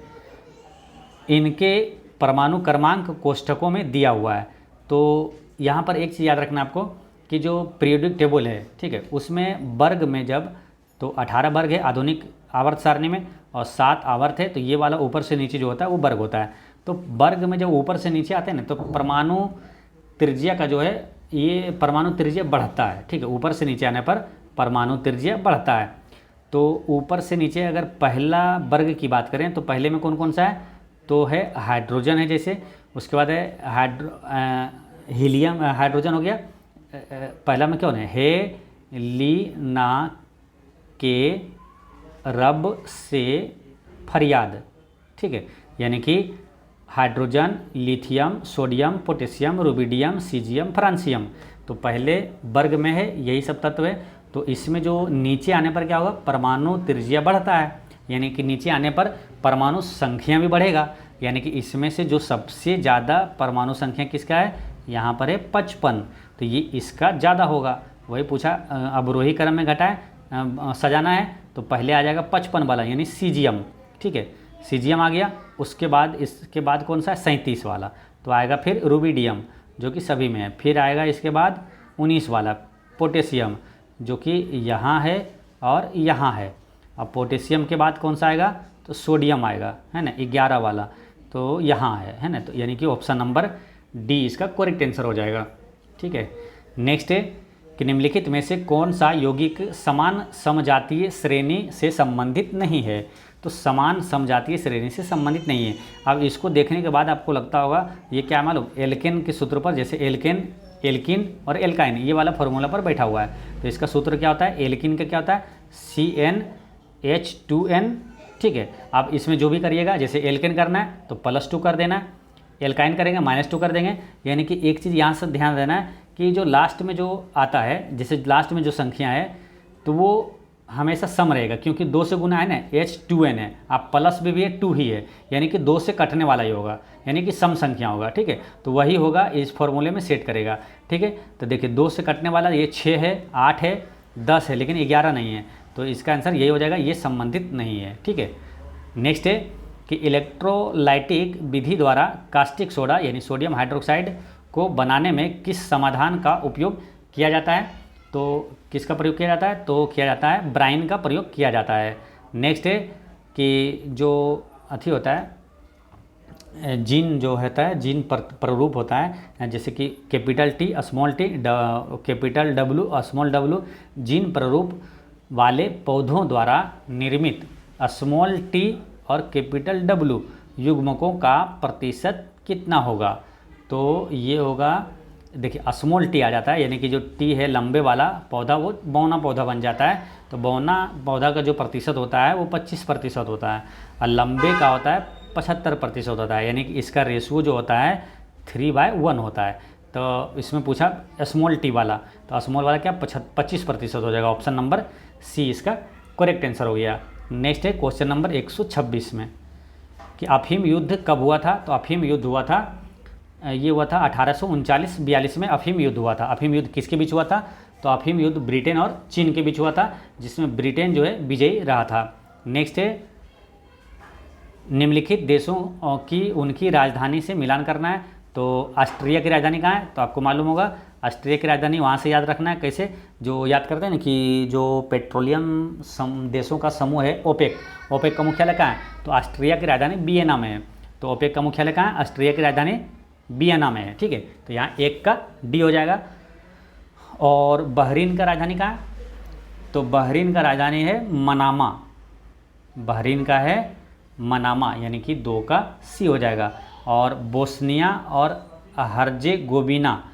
[SPEAKER 1] इनके परमाणु क्रमांक कोष्ठकों में दिया हुआ है। तो यहाँ पर एक चीज़ याद रखना आपको कि जो पीरियोडिक टेबल है, ठीक है, उसमें वर्ग में जब, तो 18 वर्ग है आधुनिक आवर्त सारणी में, और 7 आवर्त है, तो ये वाला ऊपर से नीचे जो होता है वो वर्ग होता है। तो वर्ग में जब ऊपर से नीचे आते हैं ना, तो परमाणु त्रिज्या का जो है, ये परमाणु त्रिज्या बढ़ता है। ठीक है, ऊपर से नीचे आने पर परमाणु त्रिज्या बढ़ता है। तो ऊपर से नीचे अगर पहला वर्ग की बात करें, तो पहले में कौन कौन सा है, तो है हाइड्रोजन है जैसे, उसके बाद है हीलियम, हाइड्रोजन हो गया। पहला में कौन है, हेलिना के रब से फरियाद। ठीक है, यानी कि hydrogen, lithium, sodium, potassium, rubidium, caesium, francium. तो पहले वर्ग में है, यही सब तत्व है। तो इसमें जो नीचे आने पर क्या होगा, परमाणु त्रिज्या बढ़ता है, यानी कि नीचे आने पर परमाणु संख्या भी बढ़ेगा। यानी कि इसमें से जो सबसे ज़्यादा परमाणु संख्या किसका है, यहाँ पर है 55, तो ये इसका ज़्यादा होगा। वही पूछा अवरोही क्रम में घटाए सजाना है, तो पहले आ जाएगा 55 वाला यानी सीजियम। ठीक है, सीजियम आ गया। उसके बाद इसके बाद कौन सा है, 37 वाला, तो आएगा फिर रुबिडियम जो कि सभी में है। फिर आएगा इसके बाद 19 वाला पोटेशियम, जो कि यहाँ है और यहाँ है। अब पोटेशियम के बाद कौन सा आएगा, तो सोडियम आएगा, है ना, 11 वाला, तो यहाँ है ना। तो यानी कि ऑप्शन नंबर डी इसका करेक्ट आंसर हो जाएगा। ठीक है, नेक्स्ट है कि निम्नलिखित में से कौन सा यौगिक समान समजातीय श्रेणी से संबंधित नहीं है। तो समान समजातीय श्रेणी से संबंधित नहीं है। अब इसको देखने के बाद आपको लगता होगा ये क्या मालूम, एल्केन के सूत्र पर, जैसे एल्केन एल्किन और एल्काइन, ये वाला फॉर्मूला पर बैठा हुआ है। तो इसका सूत्र क्या होता है, एल्किन का क्या होता है CnH2n, ठीक है। आप इसमें जो भी करिएगा, जैसे एल्किन करना है तो +2 कर देना है, एल्काइन करेंगे -2 कर देंगे। यानी कि एक चीज़ यहाँ से ध्यान देना है कि जो लास्ट में जो आता है, जैसे लास्ट में जो संख्या है तो वो हमेशा सम रहेगा, क्योंकि 2 से गुना है ना, H2n है, आप प्लस भी है 2 ही है, यानी कि 2 से कटने वाला ही होगा, यानी कि सम संख्या होगा, ठीक है। तो वही होगा, इस फॉर्मूले में सेट करेगा, ठीक है। तो देखिए 2 से कटने वाला ये 6 है, 8 है, 10 है, लेकिन 11 नहीं है, तो इसका आंसर यही हो जाएगा, ये संबंधित नहीं है, ठीक है। नेक्स्ट है कि इलेक्ट्रोलाइटिक विधि द्वारा कास्टिक सोडा यानी सोडियम हाइड्रोक्साइड को बनाने में किस समाधान का उपयोग किया जाता है। तो किसका प्रयोग किया जाता है, तो किया जाता है ब्राइन का प्रयोग किया जाता है। नेक्स्ट है कि जो अथी होता है, जीन जो होता है, जीन प्रारूप होता है, जैसे कि capital T small t capital W small w, gene प्रारूप वाले पौधों द्वारा निर्मित स्मॉल t और कैपिटल W युग्मकों का प्रतिशत कितना होगा। तो ये होगा, देखिए स्मॉल t आ जाता है, यानी कि जो t है लंबे वाला पौधा वो बौना पौधा बन जाता है। तो बौना पौधा का जो प्रतिशत होता है वो 25% होता है, और लंबे का होता है 75% होता है, यानी कि इसका रेशियो जो होता है 3/1 होता है। तो इसमें पूछा स्मॉल t वाला, तो स्मॉल वाला क्या 25% हो जाएगा। ऑप्शन नंबर सी इसका करेक्ट आंसर हो गया। नेक्स्ट है क्वेश्चन नंबर 126 में कि अफीम युद्ध कब हुआ था। तो अफीम युद्ध हुआ था, ये हुआ था 1839-42 में अफीम युद्ध हुआ था। अफीम युद्ध किसके बीच हुआ था, तो अफीम युद्ध ब्रिटेन और चीन के बीच हुआ था, जिसमें ब्रिटेन जो है विजयी रहा था। नेक्स्ट है निम्नलिखित देशों की उनकी राजधानी से मिलान करना है। तो ऑस्ट्रिया की राजधानी कहाँ है, तो आपको मालूम होगा ऑस्ट्रिया की राजधानी, वहाँ से याद रखना है। कैसे, जो याद करते हैं ना कि जो पेट्रोलियम देशों का समूह है ओपेक, ओपेक का मुख्यालय कहाँ है, तो ऑस्ट्रिया की राजधानी वियना में है। तो ओपेक का मुख्यालय कहाँ है, ऑस्ट्रिया की राजधानी वियना में है, ठीक है। तो यहाँ एक का डी हो जाएगा। और बहरीन का राजधानी कहाँ है, तो बहरीन का राजधानी है मनामा, बहरीन का है मनामा, यानी कि 2 का सी हो जाएगा। और बोस्निया और हर्जेगोविना,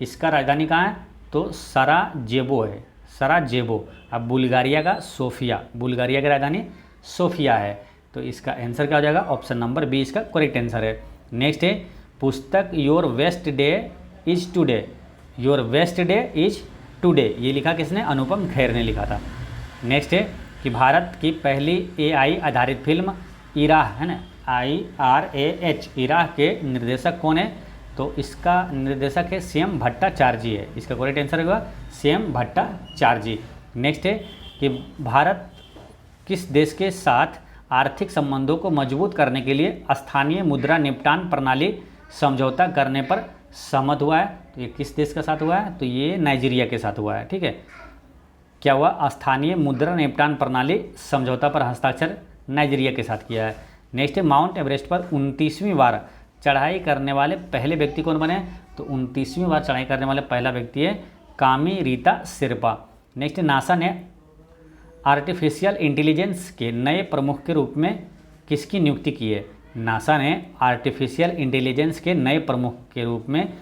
[SPEAKER 1] इसका राजधानी कहाँ है, तो सराजेवो है, सराजेवो। अब बुल्गारिया का सोफिया, बुल्गारिया की राजधानी सोफिया है। तो इसका आंसर क्या हो जाएगा, ऑप्शन नंबर बी इसका करेक्ट आंसर है। नेक्स्ट है पुस्तक your best day is today, your best day is today, ये लिखा किसने, अनुपम खेर ने लिखा था। नेक्स्ट है कि भारत की पहली AI आधारित फिल्म इराह है ना, IRAH, इराह के निर्देशक कौन है, तो इसका निर्देशक है CM भट्टाचार्य है। इसका करेक्ट आंसर होगा CM भट्टाचार्य। नेक्स्ट है कि भारत किस देश के साथ आर्थिक संबंधों को मजबूत करने के लिए स्थानीय मुद्रा निपटान प्रणाली समझौता करने पर सहमत हुआ है। तो ये किस देश के साथ हुआ है, तो ये नाइजीरिया के साथ हुआ है, ठीक है। क्या हुआ, स्थानीय मुद्रा निपटान प्रणाली समझौता पर हस्ताक्षर नाइजीरिया के साथ किया है। नेक्स्ट है माउंट एवरेस्ट पर 29वीं बार चढ़ाई करने वाले पहले व्यक्ति कौन बने, तो 29वीं बार चढ़ाई करने वाले पहला व्यक्ति है कामी रीता शेरपा। नेक्स्ट नासा ने आर्टिफिशियल इंटेलिजेंस के नए प्रमुख के रूप में किसकी नियुक्ति की है, नासा ने आर्टिफिशियल इंटेलिजेंस के नए प्रमुख के रूप में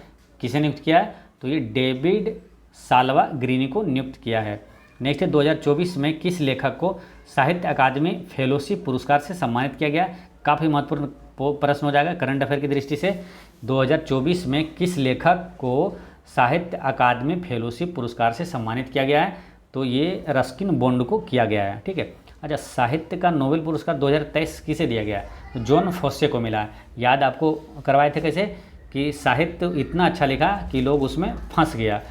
[SPEAKER 1] किसे नियुक्त किया है, तो ये डेविड साल्वा ग्रीनी को नियुक्त किया है। नेक्स्ट है 2024 में किस लेखक को साहित्य अकादमी फेलोशिप पुरस्कार से सम्मानित किया गया। काफ़ी महत्वपूर्ण प्रश्न हो जाएगा करंट अफेयर की दृष्टि से। 2024 में किस लेखक को साहित्य अकादमी फेलोशिप पुरस्कार से सम्मानित किया गया है, तो ये रस्किन बॉन्ड को किया गया है, ठीक है। अच्छा, साहित्य का नोबेल पुरस्कार 2023 किसे दिया गया है, तो जॉन फोस्से को मिला है। याद आपको करवाए थे कैसे, कि साहित्य इतना अच्छा लिखा कि लोग उसमें फंस गया,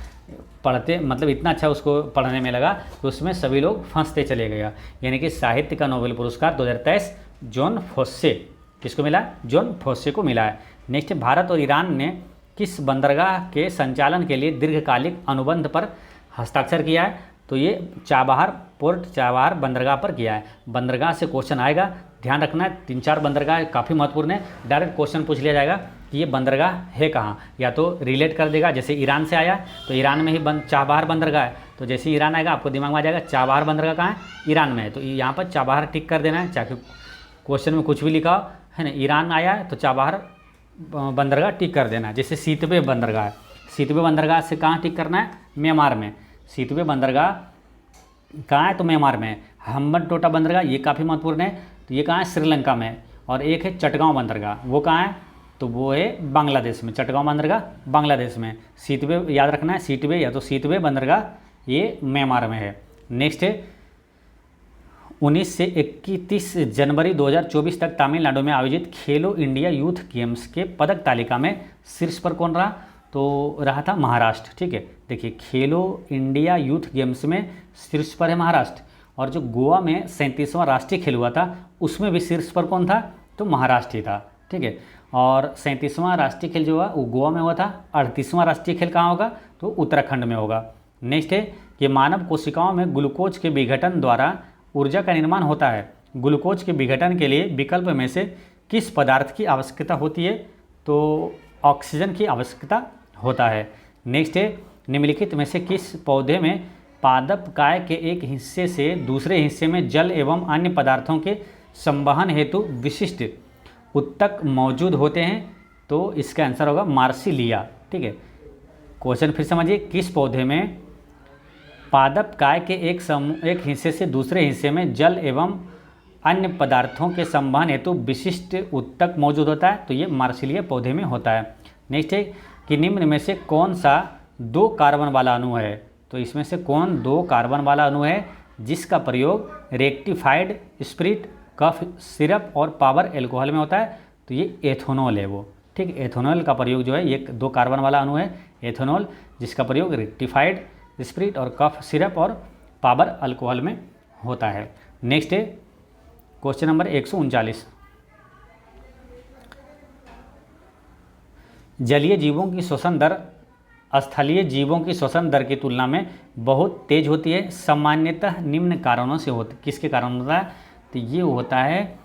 [SPEAKER 1] पढ़ते मतलब इतना अच्छा उसको पढ़ने में लगा कि उसमें सभी लोग फंसते चले गए। यानी कि साहित्य का नोबेल पुरस्कार 2023 जॉन फोस्से, किसको मिला, जॉन फोस्से को मिला है। नेक्स्ट, भारत और ईरान ने किस बंदरगाह के संचालन के लिए दीर्घकालिक अनुबंध पर हस्ताक्षर किया है, तो ये चाबहार पोर्ट चाबहार बंदरगाह पर किया है। बंदरगाह से क्वेश्चन आएगा, ध्यान रखना है, 3-4 बंदरगाह काफ़ी महत्वपूर्ण है। डायरेक्ट क्वेश्चन पूछ लिया जाएगा कि ये बंदरगाह है कहाँ, या तो रिलेट कर देगा, जैसे ईरान से आया तो ईरान में ही चाबहार बंदरगाह है, तो जैसे ही ईरान आएगा आपको दिमाग में आ जाएगा चाबहार बंदरगाह कहाँ है, ईरान में है। तो यहाँ पर चाबहार टिक कर देना है, चाहे क्वेश्चन में कुछ भी लिखा है ना। ईरान आया है तो चाबहार बंदरगाह टिक कर देना, जैसे सीतबे बंदरगाह है, सीतवे बंदरगाह से कहाँ टिक करना है? म्यांमार में। सीतवे बंदरगाह कहाँ है? तो म्यांमार में। हम्बनटोटा बंदरगाह ये काफ़ी महत्वपूर्ण है, तो ये कहाँ है? श्रीलंका में। और एक है चटगांव बंदरगाह, वो कहाँ है? तो वो है बांग्लादेश में। चटगांव बंदरगाह बांग्लादेश में। सीतवे याद रखना है, सीतवे या तो सीतवे बंदरगाह ये म्यांमार में है। नेक्स्ट है 19 से 31 जनवरी 2024 तक तमिलनाडु में आयोजित खेलो इंडिया यूथ गेम्स के पदक तालिका में शीर्ष पर कौन रहा? तो रहा था महाराष्ट्र। ठीक है, देखिए खेलो इंडिया यूथ गेम्स में शीर्ष पर है महाराष्ट्र। और जो गोवा में 37वां राष्ट्रीय खेल हुआ था उसमें भी शीर्ष पर कौन था? तो महाराष्ट्र ही था। ठीक है, और 37वां राष्ट्रीय खेल जो हुआ वो गोवा में हुआ था। 38वां राष्ट्रीय खेल कहाँ होगा? तो उत्तराखंड में होगा। नेक्स्ट है कि मानव कोशिकाओं में ग्लूकोज के विघटन द्वारा ऊर्जा का निर्माण होता है। ग्लूकोज के विघटन के लिए विकल्प में से किस पदार्थ की आवश्यकता होती है? तो ऑक्सीजन की आवश्यकता होता है। नेक्स्ट है निम्नलिखित में से किस पौधे में पादप काय के एक हिस्से से दूसरे हिस्से में जल एवं अन्य पदार्थों के संवहन हेतु विशिष्ट उत्तक मौजूद होते हैं? तो इसका आंसर होगा मार्सिलिया। ठीक है, क्वेश्चन फिर समझिए, किस पौधे में पादप काय के एक हिस्से से दूसरे हिस्से में जल एवं अन्य पदार्थों के संवहन हेतु विशिष्ट उत्तक मौजूद होता है? तो ये मार्सिलिया पौधे में होता है। नेक्स्ट है कि निम्न में से कौन सा 2 कार्बन वाला अणु है? तो इसमें से कौन 2 कार्बन वाला अणु है जिसका प्रयोग रेक्टिफाइड स्पिरिट, कफ सिरप और पावर एल्कोहल में होता है? तो ये एथेनॉल है वो। ठीक, एथेनॉल का प्रयोग जो है ये 2 कार्बन वाला अणु है एथेनॉल, जिसका प्रयोग रेक्टिफाइड स्पिरिट और कफ सिरप और पावर अल्कोहल में होता है। नेक्स्ट है क्वेश्चन नंबर 139। जलीय जीवों की श्वसन दर स्थलीय जीवों की श्वसन दर की तुलना में बहुत तेज होती है। सामान्यतः निम्न कारणों से होती, किसके कारण होता है? तो ये होता है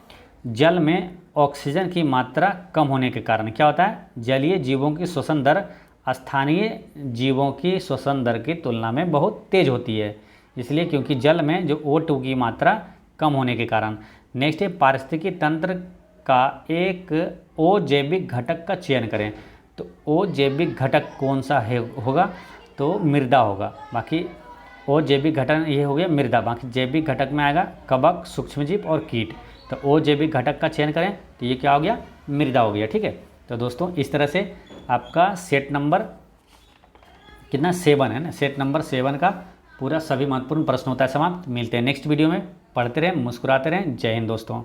[SPEAKER 1] जल में ऑक्सीजन की मात्रा कम होने के कारण। क्या होता है? जलीय जीवों की श्वसन दर स्थानीय जीवों की श्वसन दर की तुलना में बहुत तेज होती है, इसलिए क्योंकि जल में जो O2 की मात्रा कम होने के कारण। नेक्स्ट है पारिस्थितिकी तंत्र का एक अजैविक घटक का चयन करें। तो अजैविक घटक कौन सा है होगा? तो मृदा होगा। बाकी अजैविक घटक ये हो गया मृदा, बाकी जैविक घटक में आएगा कवक, सूक्ष्मजीव और कीट। तो अजैविक घटक का चयन करें तो ये क्या हो गया? मृदा हो गया। ठीक है, तो दोस्तों इस तरह से आपका सेट नंबर कितना 7 है ना, सेट नंबर 7 का पूरा सभी महत्वपूर्ण प्रश्न होता है समाप्त। मिलते हैं नेक्स्ट वीडियो में। पढ़ते रहें, मुस्कुराते रहें। जय हिंद दोस्तों।